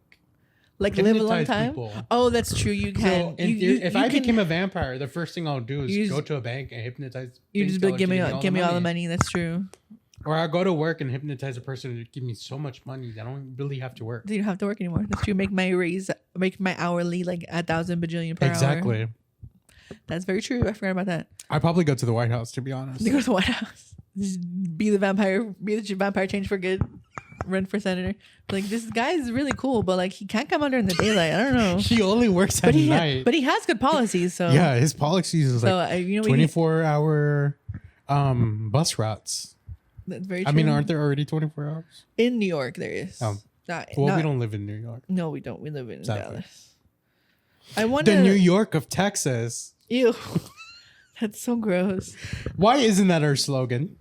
live a long time. People. Oh, that's true. You can. So if I became a vampire, the first thing I'll do is go to a bank and hypnotize. You just be like, give me all the money. That's true. Or I'll go to work and hypnotize a person to give me so much money that I don't really have to work. You don't have to work anymore. That's true. Make my hourly like 1,000 bajillion per hour. Exactly. That's very true. I forgot about that. I'd probably go to the White House, to be honest. You go to the White House. Just be the vampire change for good. Run for senator. Like, this guy is really cool, but like he can't come out during the daylight. I don't know. He only works at night. But he has good policies. So yeah, his policies is like 24-hour bus routes. That's very true. I mean, aren't there already 24 hours? In New York, there is. We don't live in New York. No, we don't. We live in Dallas. The New York of Texas. Ew. That's so gross. Why isn't that our slogan?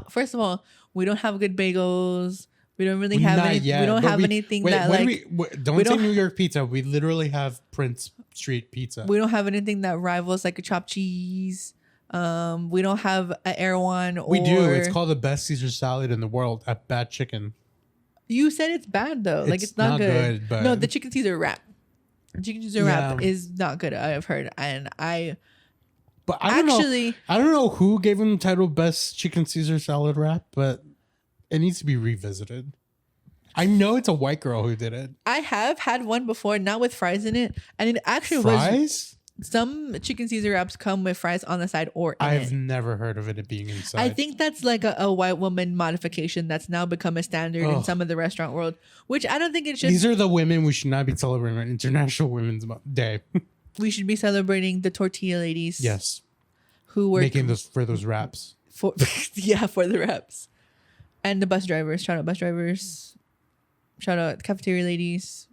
First of all, we don't have good bagels. We don't really have anything. We don't have anything that like. Don't say New York pizza. We literally have Prince Street pizza. We don't have anything that rivals like a chopped cheese. We don't have an Erewhon. We do. It's called the best Caesar salad in the world at Bad Chicken. You said it's bad though. Like it's not good. But no, the chicken Caesar wrap. The chicken Caesar wrap is not good. I have heard, and But I don't know who gave him the title Best Chicken Caesar Salad Wrap, but it needs to be revisited. I know it's a white girl who did it. I have had one before, not with fries in it, and it actually was. Some chicken Caesar wraps come with fries on the side or in I've never heard of it being inside. I think that's like a white woman modification that's now become a standard in some of the restaurant world, which I don't think it should. These are the women we should not be celebrating on International Women's Day. We should be celebrating the tortilla ladies. Yes. Who were making those wraps. For the wraps. And the bus drivers. Shout out bus drivers. Shout out cafeteria ladies.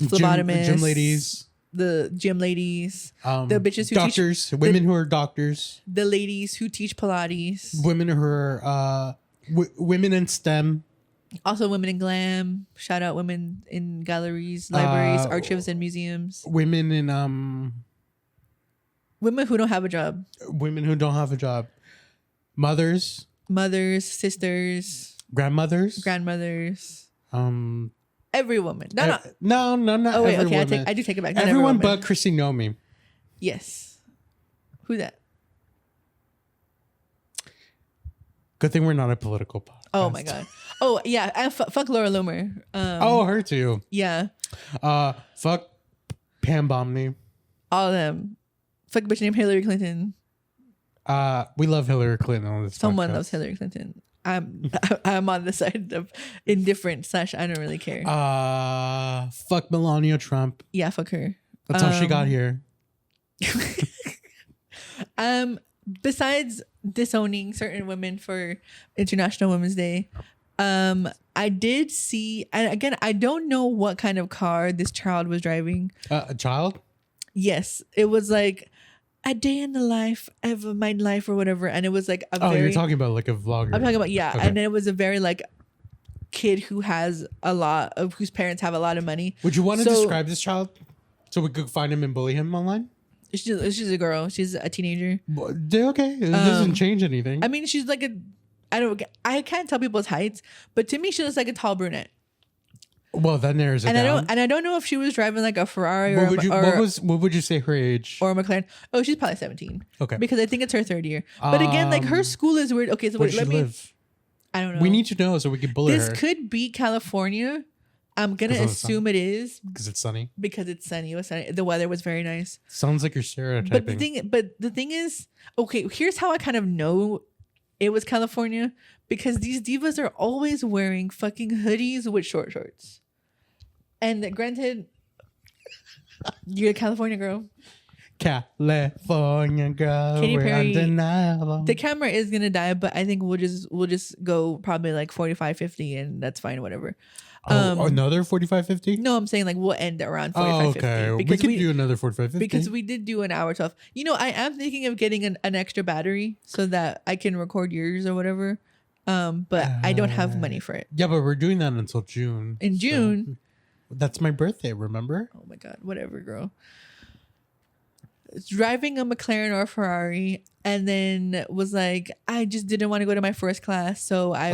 Phlebotomists. Gym ladies. The gym ladies. The bitches who doctors. Teach. Women who are doctors. The ladies who teach Pilates. Women who are women in STEM. Also women in glam. Shout out women in galleries, libraries, archives, and museums. Women in women who don't have a job. Women who don't have a job. Mothers, sisters, grandmothers. Every woman. No, not oh, wait, every okay, woman. I do take it back. Everyone but Chrissy Nomi. Yes. Who that? Good thing we're not a political podcast. Oh my god. Oh yeah. Fuck Laura Loomer. Her too. Yeah. Fuck Pam Bondi. All of them. Fuck a bitch named Hillary Clinton. We love Hillary Clinton on this. Someone podcast. loves Hillary Clinton. I'm on the side of indifferent / I don't really care. Fuck Melania Trump. Yeah, fuck her. That's how she got here. Besides disowning certain women for International Women's Day, I did see, and again, I don't know what kind of car this child was driving. A child? Yes, it was like a day in the life of my life or whatever, and it was like a very. You're talking about like a vlogger. I'm talking about okay. And it was a very like kid who has whose parents have a lot of money. Would you want to describe this child so we could find him and bully him online? She's a girl. She's a teenager. Okay, it doesn't change anything. I mean, she's like I can't tell people's heights, but to me, she looks like a tall brunette. Well, that narrows it down. I don't know if she was driving like a Ferrari what would you say her age? Or a McLaren. Oh, she's probably 17. Okay. Because I think it's her third year. But again, like her school is weird. Okay, so where does she live? I don't know. We need to know so we can bully her. This could be California. I'm gonna assume it is because it's sunny. Because it's sunny. It was sunny. The weather was very nice. Sounds like you're stereotyping. But the thing is, okay, here's how I kind of know it was California, because these divas are always wearing fucking hoodies with shorts. And granted, you're a California girl. California girl, Katy Perry, undeniable. The camera is gonna die, but I think we'll just go probably like 45, 50, and that's fine, whatever. Another 45, 50? No, I'm saying like we'll end around 45, 50. Okay, we can do another 45, 50. Because we did do an hour 12. You know, I am thinking of getting an extra battery so that I can record yours or whatever. But I don't have money for it. Yeah, but we're doing that until June. In June. That's my birthday, remember? Oh my God, whatever, girl. Driving a McLaren or a Ferrari, and then was like, I just didn't want to go to my first class, so I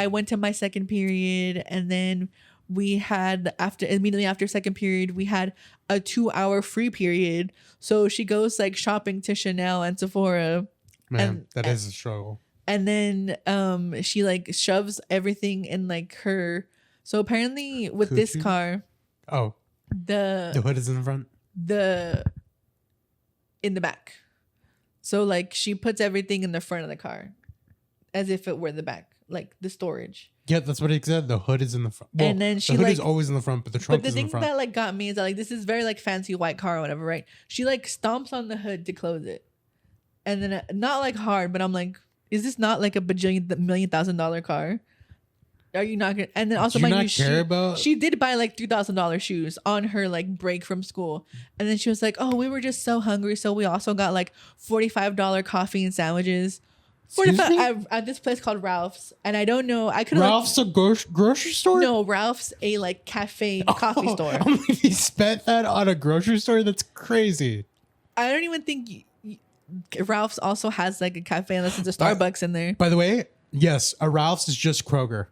went to my second period, and then we had immediately after second period we had a 2-hour free period. So she goes like shopping to Chanel and Sephora. Man, that is a struggle. And then she like shoves everything in like her. So apparently with this car, the hood is in the front. In the back. So like she puts everything in the front of the car as if it were the back, like the storage. Yeah, that's what he said. The hood is in the front. Well, and then she the hood is always in the front, but the trunk is in the front. But the thing that like got me is that like this is very like fancy white car or whatever, right? She like stomps on the hood to close it. And then not like hard, but I'm like, is this not like a $1,000,000 car? Are you not gonna? And then also, Do you not care about? She did buy like $3,000 shoes on her like break from school, and then she was like, "Oh, we were just so hungry, so we also got like $45 coffee and sandwiches." 45 at this place called Ralph's, and I don't know. I could Ralph's a grocery store. No, Ralph's a like cafe coffee store. He spent that on a grocery store. That's crazy. I don't even think Ralph's also has like a cafe unless it's a Starbucks in there. By the way, yes, a Ralph's is just Kroger.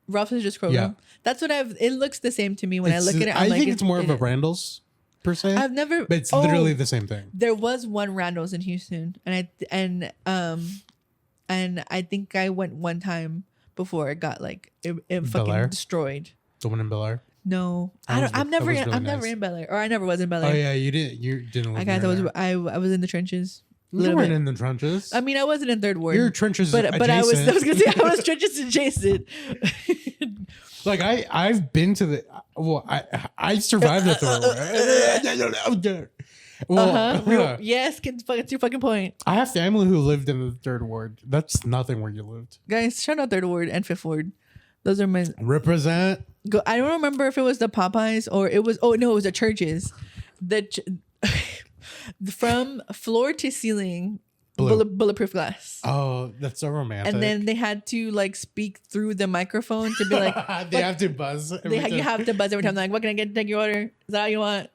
Ralph's is just Kroger. Yeah. That's what it looks the same to me when I look at it. I think it's more of a Randall's per se. I've never. But it's literally the same thing. There was one Randall's in Houston, and I think I went one time before it got like it fucking destroyed. The one in Bel Air? No, I'm never in Bel Air, or I never was in Bel Air. Oh yeah, you didn't. Live I was in the trenches. You weren't in the trenches. I mean, I wasn't in Third Ward. You're trenches, but I was gonna say I was trenches adjacent. Like I've been to the. Well, I survived the Third Ward. Well, yes, it's your fucking point. I have family who lived in the Third Ward. That's nothing where you lived, guys. Shout out Third Ward and Fifth Ward. Those are my represent. I don't remember if it was the Popeyes or it was. Oh no, it was the churches. From floor to ceiling, bulletproof glass. Oh, that's so romantic. And then they had to like speak through the microphone to be like, they have to buzz. You have to buzz every time. They're like, what can I get to take your order? Is that all you want?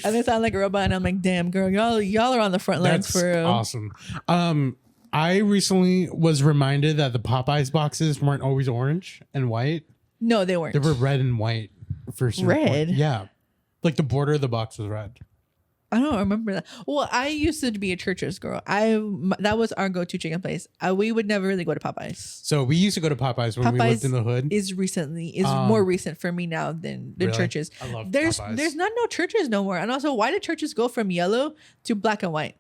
And they sound like a robot, and I'm like, damn, girl, y'all are on the front lines for real. Awesome. I recently was reminded that the Popeyes boxes weren't always orange and white. No, they weren't. They were red and white for some red. Point. Yeah, like the border of the box was red. I don't remember that. Well, I used to be a Church's girl. That was our go-to chicken place. We would never really go to Popeyes. So we used to go to Popeyes when we lived in the hood. Is more recent for me now than really? Church's. I love Popeyes. There's no Church's no more. And also, why did Church's go from yellow to black and white?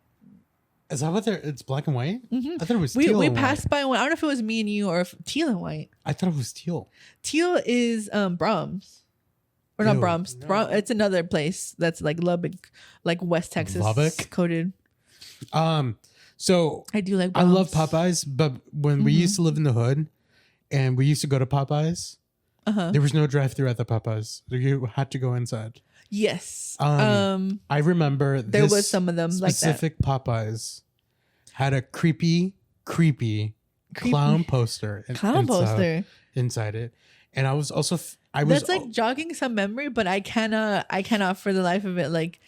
Is that what it's black and white? Mm-hmm. I thought it was teal. We passed by one. I don't know if it was me and you or teal and white. I thought it was teal. Teal is Brahms. Or not Brahms. No. It's another place that's like Lubbock, like West Texas coded. So I do like Brahms. I love Popeyes, but when we used to live in the hood and we used to go to Popeyes, there was no drive-through at the Popeyes. You had to go inside. Yes. I remember there was some of them specific like that. Popeyes had a creepy clown poster. Inside it. And I was also that's like jogging some memory, but I cannot for the life of it like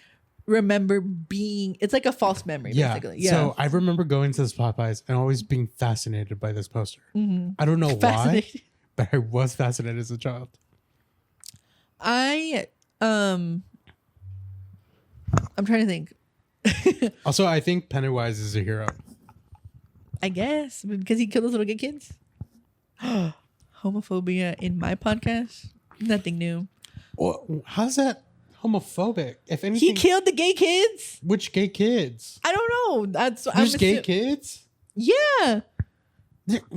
remember being. It's like a false memory, basically. Yeah. So I remember going to this Popeyes and always being fascinated by this poster. Mm-hmm. I don't know why, but I was fascinated as a child. I'm trying to think. Also, I think Pennywise is a hero. I guess because he killed those little gay kids. Homophobia in my podcast, nothing new. Well, how's that homophobic? If anything, he killed the gay kids. Which gay kids? I don't know. There's gay kids. Yeah.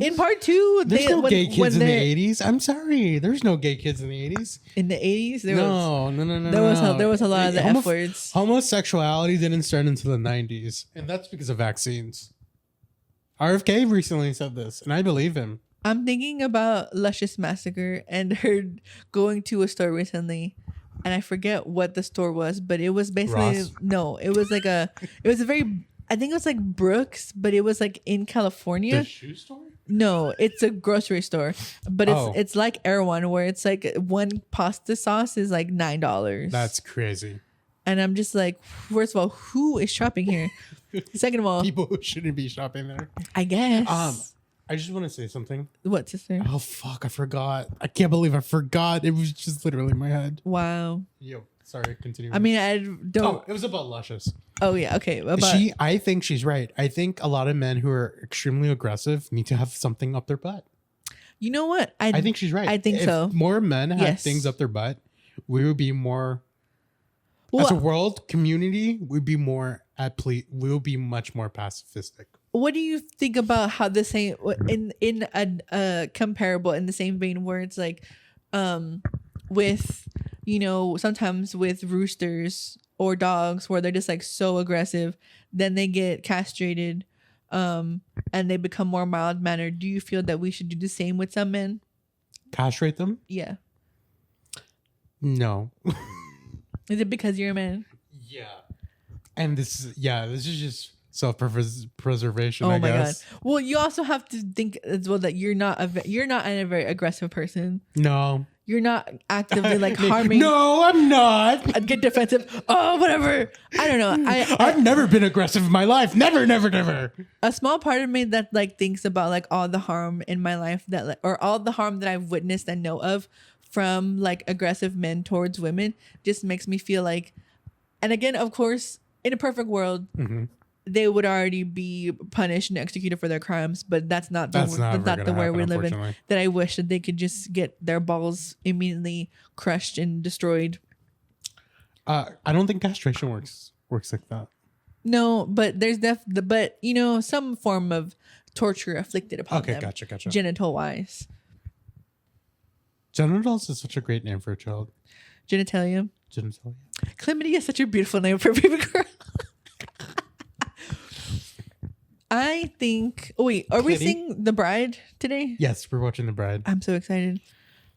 In part 2, there's no gay kids in the 80s. I'm sorry, there's no gay kids in the 80s. In the 80s, there was a lot of the F words. Homosexuality didn't start until the 90s, and that's because of vaccines. RFK recently said this, and I believe him. I'm thinking about Luscious Massacre and her going to a store recently, and I forget what the store was, but it was basically Ross? No, it was like it was a very, I think it was like Brooks, but it was like in California. The shoe store? No, it's a grocery store, but it's like Erewhon, where it's like one pasta sauce is like $9. That's crazy. And I'm just like, first of all, who is shopping here? Second of all, people who shouldn't be shopping there. I guess. I just want to say something. What, sister? Oh, fuck. I forgot. I can't believe I forgot. It was just literally in my head. Wow. Yo, sorry. Continue. I mean, I don't. Oh, it was about Luscious. Oh, yeah. Okay. I think she's right. I think a lot of men who are extremely aggressive need to have something up their butt. You know what? I think she's right. I think so. If more men had things up their butt, we would be more... as a world community, we'd be more we'll be much more pacifistic. What do you think about how the same in a comparable in the same vein where it's like with sometimes with roosters or dogs where they're just like so aggressive, then they get castrated and they become more mild mannered. Do you feel that we should do the same with some men? castrate them? Yeah. No. Is it because you're a man? Yeah. And this is just self-preservation. Oh I my guess. god. Well, you also have to think as well that you're not a very aggressive person. No. You're not actively like harming. No, I'm not. I'd get defensive. Oh, whatever. I don't know. I've never been aggressive in my life. Never, never, never. A small part of me that like thinks about like all the harm in my life that like, or all the harm that I've witnessed and know of from like aggressive men towards women just makes me feel like, and again, of course, in a perfect world, they would already be punished and executed for their crimes, but that's not the world we live in. That I wish that they could just get their balls immediately crushed and destroyed. I don't think castration works like that. No, but there's but you know, some form of torture afflicted upon them. Okay, gotcha. Genital wise. Genitals is such a great name for a child. Genitalia. Chlamydia is such a beautiful name for a baby girl. I think. Oh wait, are we seeing The Bride today? Yes, we're watching The Bride. I'm so excited.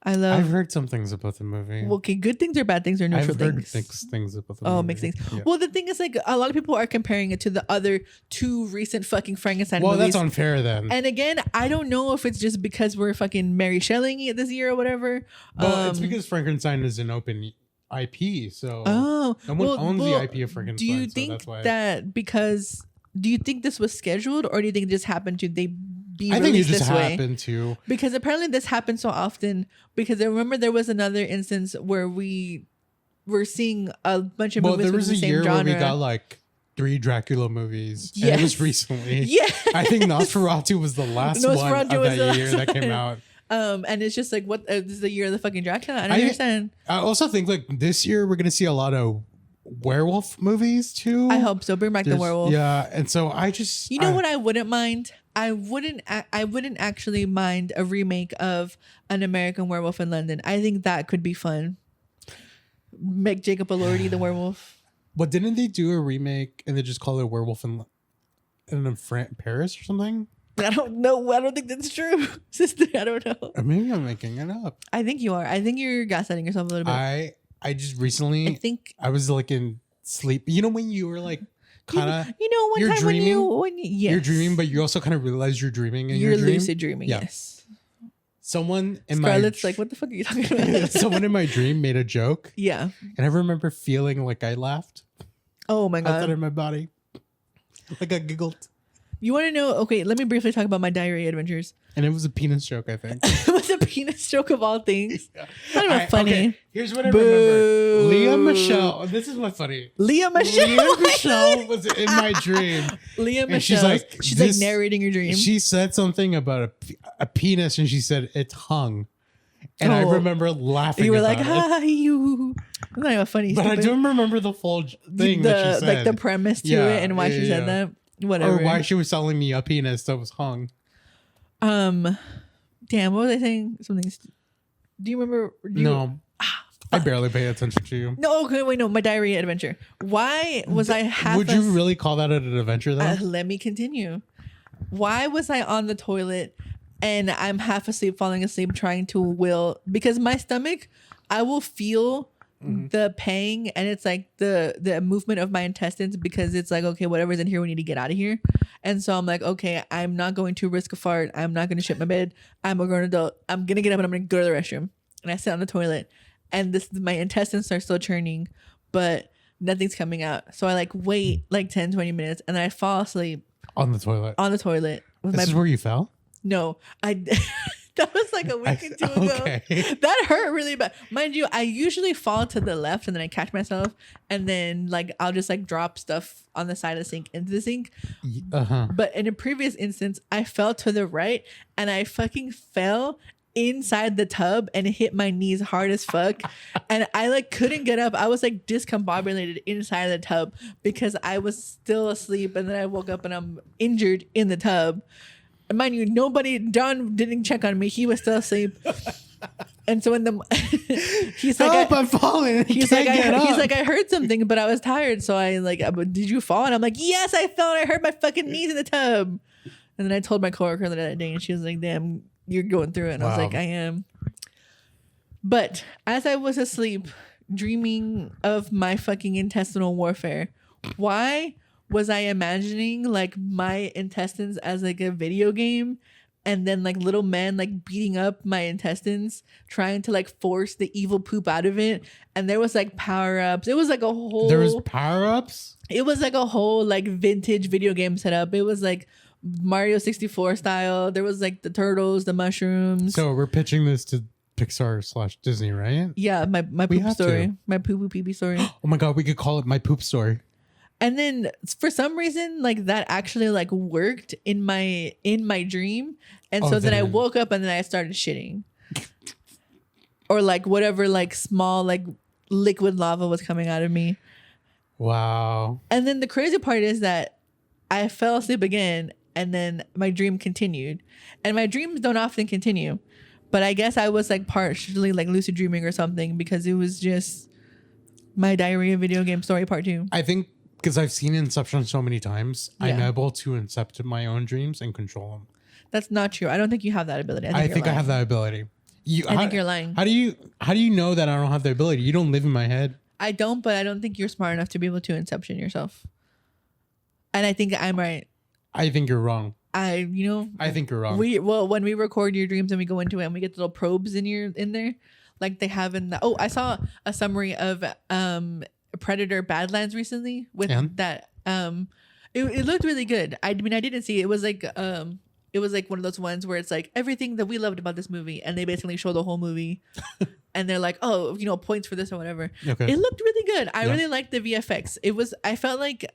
I've heard some things about the movie. Okay, good things or bad things or neutral things? I've heard mixed things about the movie. Oh, mixed things. Yeah. Well, the thing is, like, a lot of people are comparing it to the other two recent fucking Frankenstein movies. Well, that's unfair then. And again, I don't know if it's just because we're fucking Mary Shelling it this year or whatever. Well, it's because Frankenstein is an open IP, so no one owns the IP of Frankenstein. Do you think that because... Do you think this was scheduled, or do you think it just happened to be I think it just happened to, because apparently this happens so often. Because I remember there was another instance where we were seeing a bunch of movies with the same genre. There was a year where we got like 3 Dracula movies. Yes. And it was recently. Yeah, I think Nosferatu was the last one of that year that came out. And it's just like, what? This is the year of the fucking Dracula. I don't understand. I also think like this year we're gonna see a lot of werewolf movies too. I hope so. Bring back the werewolf. Yeah, and so I just what I wouldn't mind. I wouldn't actually mind a remake of An American Werewolf in London. I think that could be fun. Make Jacob Elordi the werewolf. But didn't they do a remake and they just call it Werewolf in Paris or something? I don't know. I don't think that's true, sister. I don't know. Or maybe I'm making it up. I think you are. I think you're gaslighting yourself a little bit. I just recently, I was like in sleep. You know when you were like kind of, you're dreaming, you're dreaming, but you also kind of realize you're dreaming in your dream. Lucid dreaming. Yeah. Yes. Someone in Scarlett's like, what the fuck are you talking about? Someone in my dream made a joke. Yeah. And I remember feeling like I laughed. Oh my god. Outside of my body, like I giggled. You want to know? Okay, let me briefly talk about my diarrhea adventures. And it was a penis joke, I think. It was a penis joke of all things. Yeah. Not even funny. Okay, here's what I remember. Leah Michelle. Oh, this is what funny. Leah Michelle was in my dream. Leah Michelle. She's like narrating your dream. She said something about a penis, and she said it's hung. And I remember laughing. You were like, "Hi, you." It's not even funny. But stupid. I do remember the full thing that she said, like the premise to it, and why she said that. Whatever. Or why she was selling me a penis that was hung. Damn, what was I saying? Something. Do you remember? No. I barely pay attention to you. No, okay, wait, no. My diarrhea adventure. Why was I half? Would you really call that an adventure though? Let me continue. Why was I on the toilet and I'm half asleep, falling asleep, trying to will, because my stomach, I will feel the pang, and it's like the movement of my intestines, because it's like, okay, whatever's in here, we need to get out of here. And so I'm like, okay, I'm not going to risk a fart. I'm not going to shit my bed. I'm a grown adult. I'm going to get up and I'm going to go to the restroom. And I sit on the toilet, and my intestines are still churning, but nothing's coming out. So I like wait like 10, 20 minutes, and then I fall asleep. On the toilet? On the toilet. This is where you fell? No, that was like a week or two ago. Okay. That hurt really bad. Mind you, I usually fall to the left and then I catch myself, and then like I'll just like drop stuff on the side of the sink into the sink. But in a previous instance, I fell to the right and I fucking fell inside the tub and hit my knees hard as fuck. And I like couldn't get up. I was like discombobulated inside the tub because I was still asleep, and then I woke up and I'm injured in the tub. And mind you, John didn't check on me. He was still asleep. And so he's like, help, I'm falling. He's like, I heard something, but I was tired. So I like, did you fall? And I'm like, yes, I fell. And I hurt my fucking knees in the tub. And then I told my coworker that day, and she was like, damn, you're going through it. And I was like, I am. But as I was asleep, dreaming of my fucking intestinal warfare, why was I imagining like my intestines as like a video game? And then like little men like beating up my intestines, trying to like force the evil poop out of it. And there was like power ups. It was like a whole. There was power ups. It was like a whole like vintage video game setup. It was like Mario 64 style. There was like the turtles, the mushrooms. So we're pitching this to Pixar/Disney, right? Yeah, my poop story, my poo poo pee pee story. Oh my god, we could call it My Poop Story. And then for some reason, like that actually like worked in my dream. And so then I woke up and then I started shitting. Or like whatever like small like liquid lava was coming out of me. Wow. And then the crazy part is that I fell asleep again and then my dream continued. And my dreams don't often continue. But I guess I was like partially like lucid dreaming or something because it was just my Diarrhea video game story part 2. I think because I've seen Inception so many times, yeah. I'm able to incept my own dreams and control them. That's not true. I don't think you have that ability. I think I have that ability. I think you're lying. How do you know that I don't have the ability? You don't live in my head. I don't, but I don't think you're smart enough to be able to inception yourself. And I think I'm right. I think you're wrong. I think you're wrong. When we record your dreams and we go into it and we get the little probes in there, like they have in the. Oh, I saw a summary of Predator Badlands recently with that. It looked really good. I mean, I didn't see it. It was like one of those ones where it's like everything that we loved about this movie, and they basically show the whole movie, and they're like, oh, points for this or whatever. Okay. It looked really good. I really liked the VFX. I felt like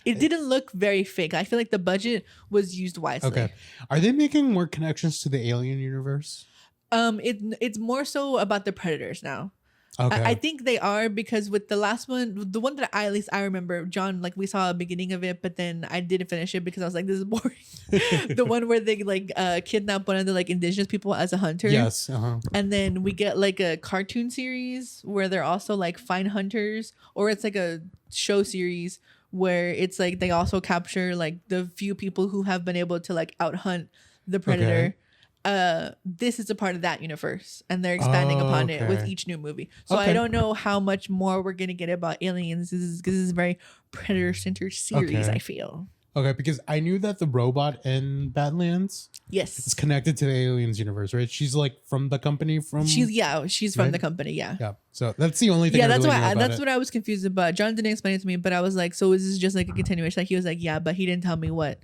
it didn't look very fake. I feel like the budget was used wisely. Okay. Are they making more connections to the Alien universe? It's more so about the Predators now. Okay. I think they are because with the last one, the one that at least I remember, John, like we saw a beginning of it, but then I didn't finish it because I was like, this is boring. The one where they like kidnap one of the like indigenous people as a hunter. Yes. Uh-huh. And then we get like a cartoon series where they're also like fine hunters, or it's like a show series where it's like they also capture like the few people who have been able to like out hunt the predator. Okay. This is a part of that universe and they're expanding upon it with each new movie. So I don't know how much more we're gonna get about aliens. This is a very predator centered series. I feel because I knew that the robot in Badlands is connected to the aliens universe, right? She's like from the company she's from the company. Yeah, so that's the only thing that's what I was confused about. John didn't explain it to me, but I was like, so is this just like a continuation? Like he was like, yeah, but he didn't tell me what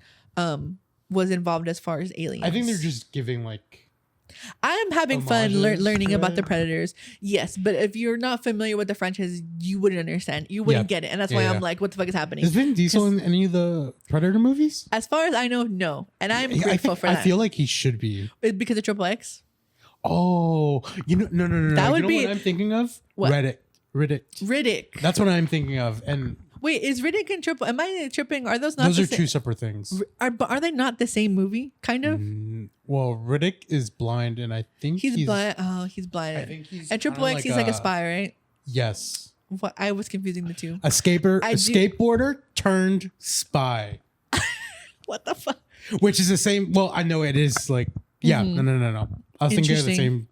was involved as far as aliens. I think they're just giving like. I'm having fun learning about the Predators. Yes, but if you're not familiar with the franchise, you wouldn't understand. You wouldn't get it, and that's why I'm like, what the fuck is happening? Has Vin Diesel in any of the Predator movies? As far as I know, no, and I'm grateful for that. I feel like he should be because of Triple X. Oh, no. That would be what I'm thinking of. What? Riddick. That's what I'm thinking of, and. Wait, is Riddick and Triple? Am I tripping? Are those not? Those are two separate things. Are they not the same movie? Kind of. Well, Riddick is blind, and I think he's blind. Oh, he's blind. I think he's. And Triple X, he's like a spy, right? Yes. What? I was confusing the two. A skateboarder turned spy. What the fuck? Which is the same. Well, I know it is like. Yeah. No. I was thinking of the same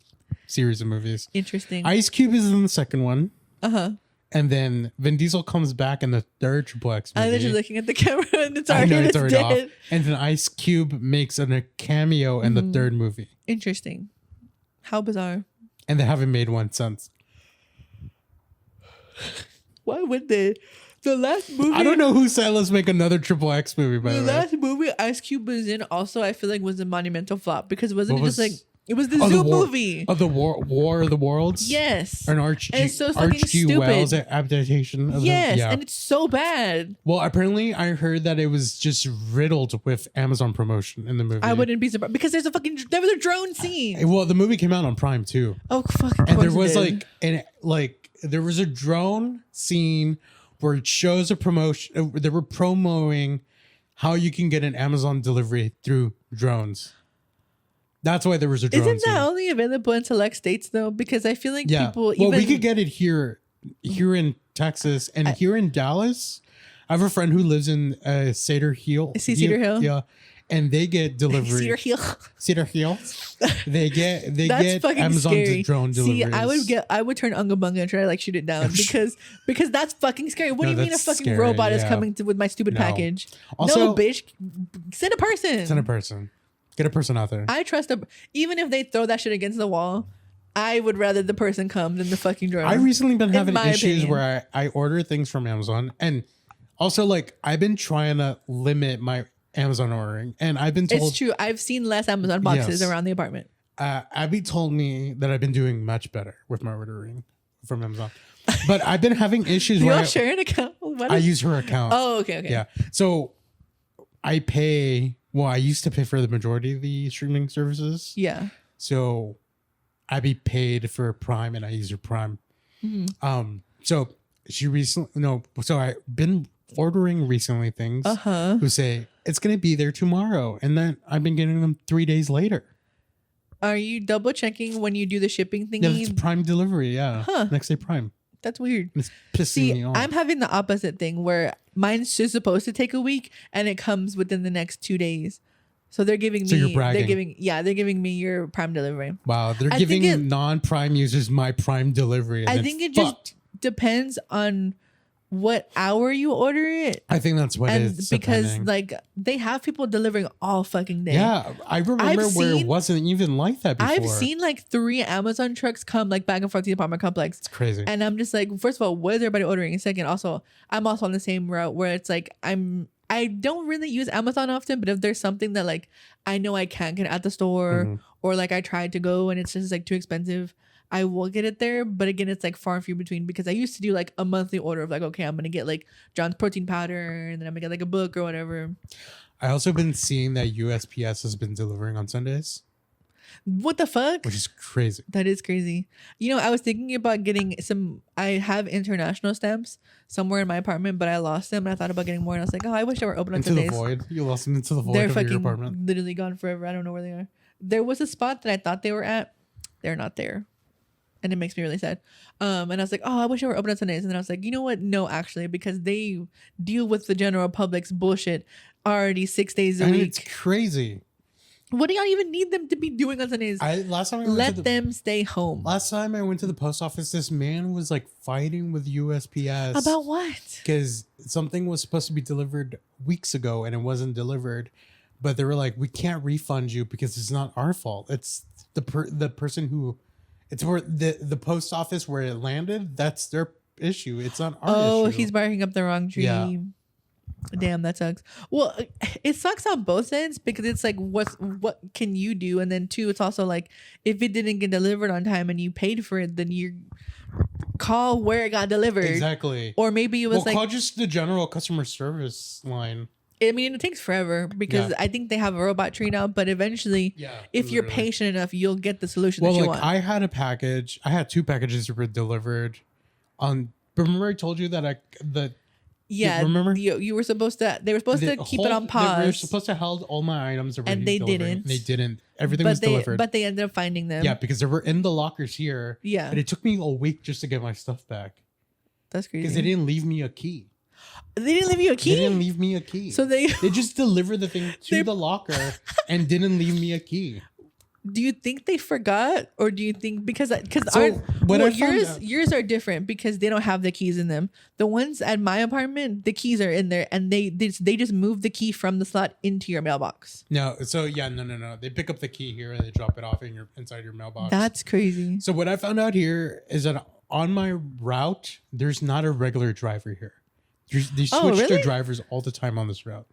series of movies. Interesting. Ice Cube is in the second one. Uh-huh. And then Vin Diesel comes back in the third Triple X movie. I'm literally looking at the camera and it's already dead. Off. And then Ice Cube makes a cameo in the third movie. Interesting. How bizarre. And they haven't made one since. Why would they? The last movie... I don't know who said let's make another Triple X movie, by the way. The last movie Ice Cube was in also, I feel like, was a monumental flop. Because it just like... It was the Zoo movie. Of the War of the Worlds? Yes. An H.G. Wells adaptation of and it's so bad. Well, apparently I heard that it was just riddled with Amazon promotion in the movie. I wouldn't be surprised because there was a drone scene. Well, the movie came out on Prime too. Oh, fucking. And there was there was a drone scene where it shows a promotion. They were promoting how you can get an Amazon delivery through drones. That's why there was a drone Isn't that scene. only available in select states though? Because I feel like people. Well, we could get it here in Texas and here in Dallas. I have a friend who lives in Cedar Hill. Cedar Hill. Yeah, and they get delivery. Cedar Hill. They get Amazon's scary. drone deliveries. See, I would turn unga bunga and try to like shoot it down because that's fucking scary. What do you mean a fucking scary, robot is coming with my stupid package? Also, no, bitch, send a person. Get a person out there. I trust even if they throw that shit against the wall, I would rather the person come than the fucking drone. I recently been having issues where I order things from Amazon, and also like I've been trying to limit my Amazon ordering, and I've been told it's true. I've seen less Amazon boxes around the apartment. Abby told me that I've been doing much better with my ordering from Amazon, but I've been having issues where I share an account. I use her account. Oh, okay. Yeah, so I pay. Well, I used to pay for the majority of the streaming services. Yeah. So Abby paid for Prime, and I use her Prime. Mm-hmm. So So I've been ordering recently things who say it's gonna be there tomorrow, and then I've been getting them 3 days later. Are you double checking when you do the shipping thingy? Yeah, it's Prime delivery. Yeah, next day Prime. That's weird. It's pissing me off. I'm having the opposite thing where mine's just supposed to take a week and it comes within the next 2 days. So they're giving me. So you're bragging. They're giving me your Prime delivery. Wow, they're giving non-Prime users my Prime delivery. I think it just depends on what hour you order it. I think that's what it is. Because like they have people delivering all fucking day. Yeah, I remember where it wasn't even like that before. I've seen like 3 Amazon trucks come like back and forth to the apartment complex. It's crazy. And I'm just like, first of all, what is everybody ordering? And second, also, I'm also on the same route where it's like I don't really use Amazon often, but if there's something that like I know I can't get at the store or like I tried to go and it's just like too expensive, I will get it there. But again, it's like far and few between because I used to do like a monthly order of like, okay, I'm going to get like John's protein powder and then I'm going to get like a book or whatever. I also been seeing that USPS has been delivering on Sundays. What the fuck? Which is crazy. That is crazy. You know, I was thinking about getting I have international stamps somewhere in my apartment, but I lost them and I thought about getting more and I was like, oh, I wish they were open on Sundays. Into the void. You lost them into the void They're of fucking your apartment. Literally gone forever. I don't know where they are. There was a spot that I thought they were at. They're not there. And it makes me really sad. And I was like, oh, I wish they were open on Sundays. And then I was like, you know what? No, actually, because they deal with the general public's bullshit already 6 days a week. It's crazy. What do y'all even need them to be doing on Sundays? Let them stay home. Last time I went to the post office, this man was like fighting with USPS. About what? Because something was supposed to be delivered weeks ago and it wasn't delivered. But they were like, we can't refund you because it's not our fault. It's the person who... It's where the post office where it landed. That's their issue. It's not our issue. Oh, he's barking up the wrong tree. Yeah. Damn, that sucks. Well, it sucks on both ends because it's like, what can you do? And then 2, it's also like, if it didn't get delivered on time and you paid for it, then you call where it got delivered. Exactly. Or maybe it was call just the general customer service line. I mean, it takes forever because I think they have a robot tree now, but eventually, if you're patient enough, you'll get the solution that you want. I had a package. I had 2 packages that were delivered on. Remember I told you that remember you were supposed to. They were supposed to keep it on pause. They were supposed to hold all my items, and they didn't. They didn't. Everything was delivered, but they ended up finding them. Yeah, because they were in the lockers here. Yeah, but it took me a week just to get my stuff back. That's crazy. Because they didn't leave me a key. They didn't leave you a key? They didn't leave me a key. So they just delivered the thing to the locker and didn't leave me a key. Do you think they forgot, or do you think because yours are different because they don't have the keys in them? The ones at my apartment, the keys are in there, and they just move the key from the slot into your mailbox. No, no. They pick up the key here and they drop it off inside your mailbox. That's crazy. So what I found out here is that on my route, there's not a regular driver here. They switch their drivers all the time on this route.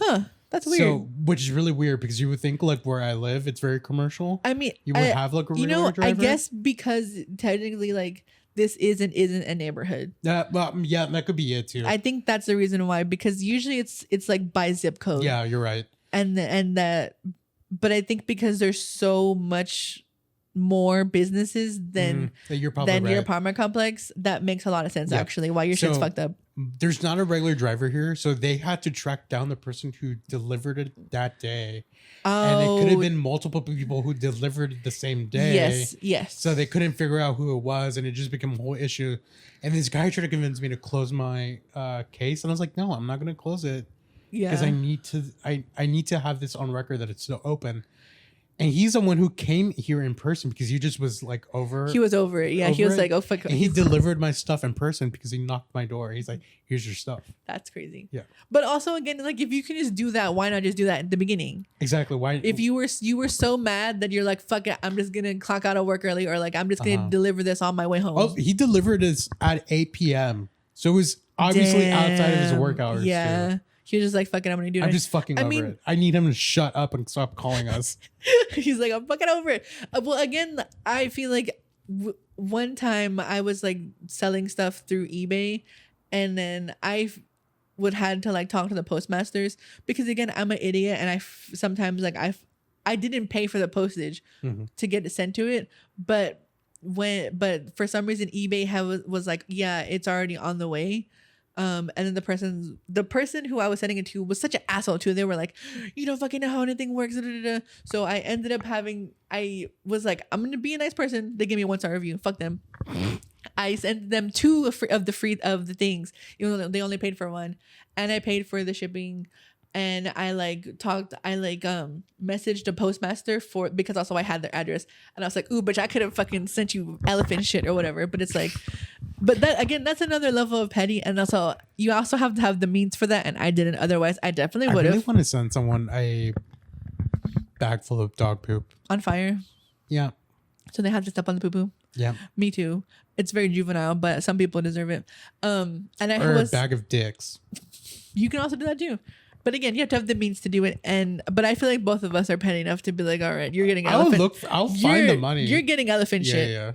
Huh. That's weird. So, which is really weird because you would think like where I live, it's very commercial. I mean, you would have like a regular driver. I guess because technically like this isn't a neighborhood. Yeah, that could be it too. I think that's the reason why, because usually it's like by zip code. Yeah, you're right. But I think because there's so much more businesses than your apartment complex, that makes a lot of sense actually why your shit's fucked up. There's not a regular driver here, so they had to track down the person who delivered it that day. And it could have been multiple people who delivered it the same day. Yes. So they couldn't figure out who it was, and it just became a whole issue. And this guy tried to convince me to close my case, and I was like, no, I'm not going to close it. because I need to have this on record that it's still open. And he's the one who came here in person because he just was like over. He was over it. Yeah, he was like, oh, fuck. And he delivered my stuff in person because he knocked my door. He's like, here's your stuff. That's crazy. Yeah. But also, again, like, if you can just do that, why not just do that at the beginning? Exactly. Why? If you were so mad that you're like, fuck it, I'm just going to clock out of work early, or like, I'm just going to deliver this on my way home. Oh, he delivered this at 8 p.m. So it was obviously outside of his work hours. Yeah. Too. He was just like, fuck it, I'm going to do it. I'm just fucking over it. I need him to shut up and stop calling us. He's like, I'm fucking over it. Well, again, I feel like one time I was like selling stuff through eBay, and then I would had to like talk to the postmasters because, again, I'm an idiot, and sometimes like I didn't pay for the postage to get it sent to it, but for some reason eBay was like, yeah, it's already on the way. And then the person who I was sending it to was such an asshole too. They were like, you don't fucking know how anything works. So I ended up I was like, I'm gonna be a nice person. They gave me a 1-star review. Fuck them. I sent them 2 of the things, even though they only paid for 1, and I paid for the shipping. And I messaged a postmaster because also I had their address, and I was like, ooh, bitch, I could have fucking sent you elephant shit or whatever. But it's like, but that, again, that's another level of petty. And also, you also have to have the means for that. And I didn't. Otherwise, I definitely would have. I really want to send someone a bag full of dog poop. On fire. Yeah. So they have to step on the poo-poo. Yeah. Me too. It's very juvenile, but some people deserve it. And or a bag of dicks. You can also do that too. But again, you have to have the means to do it, but I feel like both of us are petty enough to be like, all right, you're getting elephant. I'll find the money. You're getting elephant shit. Yeah.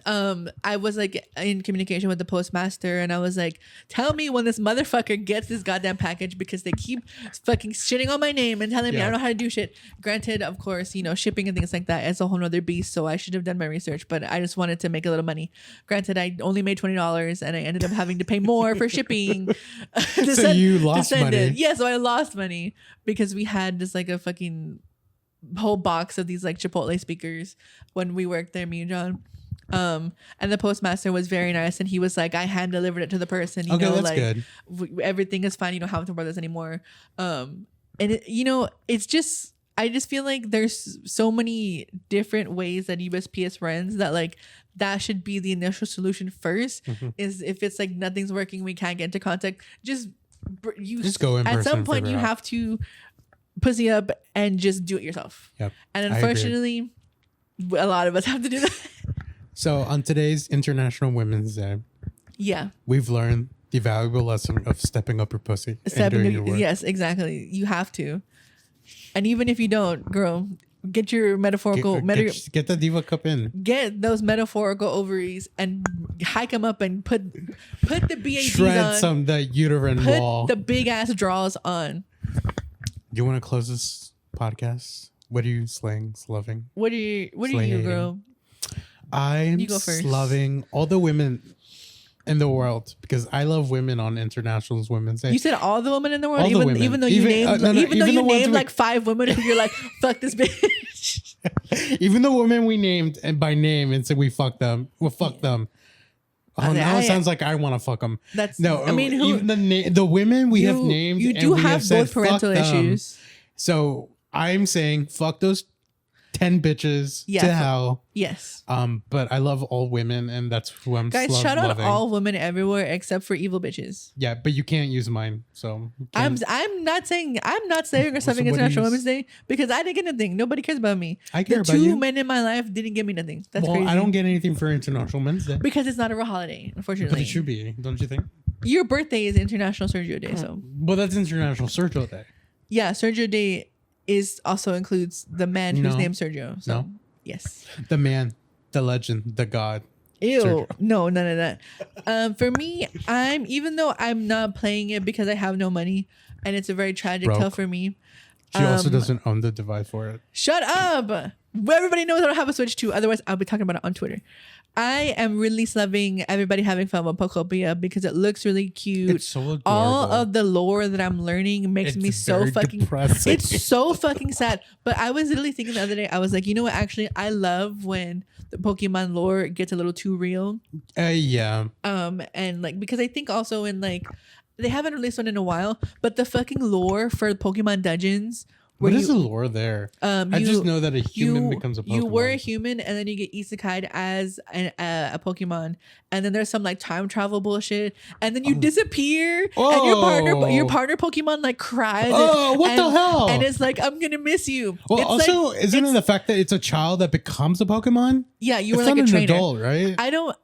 I was like in communication with the postmaster, and I was like, tell me when this motherfucker gets this goddamn package, because they keep fucking shitting on my name and telling me I don't know how to do shit. Granted, of course, shipping and things like that is a whole nother beast, so I should have done my research, but I just wanted to make a little money. Granted, I only made $20, and I ended up having to pay more for shipping. You lost money. Yeah, so I lost money because we had just like a fucking whole box of these like Chipotle speakers when we worked there, me and John. And the postmaster was very nice, and he was like, I hand delivered it to the person, that's good. Everything is fine, you don't have to wear this anymore. And it's just, I just feel like there's so many different ways that USPS runs that like that should be the initial solution first. Is if it's like nothing's working, we can't get into contact, just go in person. At some point you have to pussy up and just do it yourself. Yep. And unfortunately, a lot of us have to do that. So on today's International Women's Day, we've learned the valuable lesson of stepping up your pussy and doing your work. Yes, exactly. You have to. And even if you don't, girl, get your metaphorical... Get the Diva Cup in. Get those metaphorical ovaries and hike them up and put the BADs Shred on. the uterine wall. Put the big-ass draws on. Do you want to close this podcast? What are you loving? What are you, girl? I'm loving all the women in the world because I love women on International Women's Day. You said all the women in the world, even though you named like 5 women, and you're like, fuck this bitch. Even the women we named and by name and said we fuck them. Well, fuck them. Oh, now it sounds like I want to fuck them. Even the women we have named. You do have both parental issues. So I'm saying fuck those 10 bitches to hell. Yes. But I love all women, and that's who I'm Guys, shout out all women everywhere except for evil bitches. Yeah, but you can't use mine. So I'm not saying or something International Women's Day because I didn't get nothing. Nobody cares about me. I care about you. The 2 men in my life didn't give me nothing. That's crazy. I don't get anything for International Women's Day. Because it's not a real holiday, unfortunately. But it should be, don't you think? Your birthday is International Sergio Day, so. Well, that's International Sergio Day. Yeah, Sergio Day also includes the man who's named Sergio. So, yes. The man, the legend, the god. Ew. Sergio. No, none of that. For me, even though I'm not playing it because I have no money and it's a very tragic tale for me. She also doesn't own the device for it. Shut up. Everybody knows I don't have a Switch too. Otherwise, I'll be talking about it on Twitter. I am really loving everybody having fun with Pokopia because it looks really cute. It's so adorable. All of the lore that I'm learning makes me so fucking depressing. It's so fucking sad. But I was literally thinking the other day, I was like, you know what? Actually, I love when the Pokemon lore gets a little too real. Yeah. And like because I think also in like they haven't released one in a while, but the fucking lore for Pokemon Dungeons. What is the lore there? I just know that a human becomes a Pokemon. You were a human, and then you get isekai'd as a Pokemon, and then there's some like time travel bullshit, and then you disappear, and your partner Pokemon like cries. Oh, what the hell? And it's like, I'm gonna miss you. Well, it's also, like, isn't it the fact that it's a child that becomes a Pokemon? Yeah, you it's were like not a trainer. Adult, right?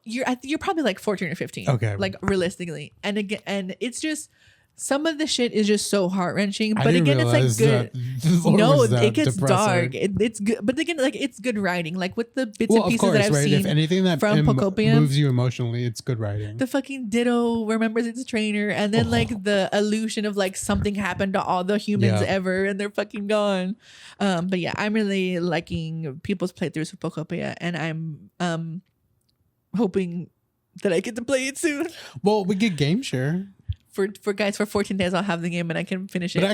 You're probably like 14 or 15. Okay, like realistically, and again, and it's just. Some of the shit is just so heart wrenching, but again, it's like good. No, it gets dark. It's good, but again, like it's good writing. Like with the bits and pieces that I've seen, if anything that from Pokopia moves you emotionally, it's good writing. The fucking Ditto remembers its trainer, and then like the illusion of like something happened to all the humans ever, and they're fucking gone. But yeah, I'm really liking people's playthroughs of Pokopia, and I'm hoping that I get to play it soon. Well, we get game share. For 14 days I'll have the game and I can finish it. But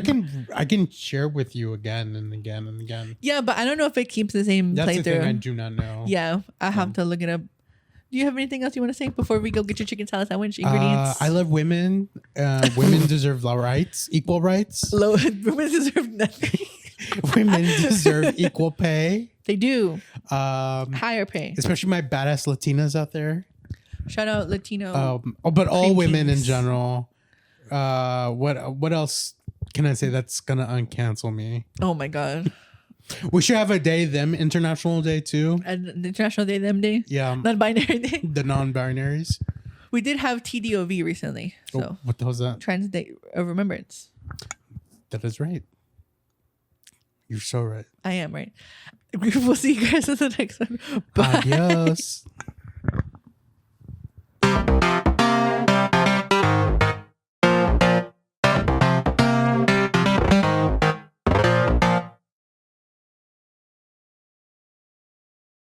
I can share with you again and again and again. Yeah, but I don't know if it keeps the same That's playthrough. The thing I do not know. Yeah, I have to look it up. Do you have anything else you want to say before we go get your chicken salad sandwich ingredients? I love women. Women deserve rights, equal rights. Women deserve nothing. Women deserve equal pay. They do. Higher pay. Especially my badass Latinas out there. Shout out Latino. But all women in general. What else can I say that's gonna uncancel me? Oh my god. We should have a International Day too. An International Day, them day? Yeah. Non-binary day? The non-binaries. We did have TDOV recently. So what the hell is that? Trans Day of Remembrance. That is right. You're so right. I am right. We'll see you guys in the next one. Bye. Adios.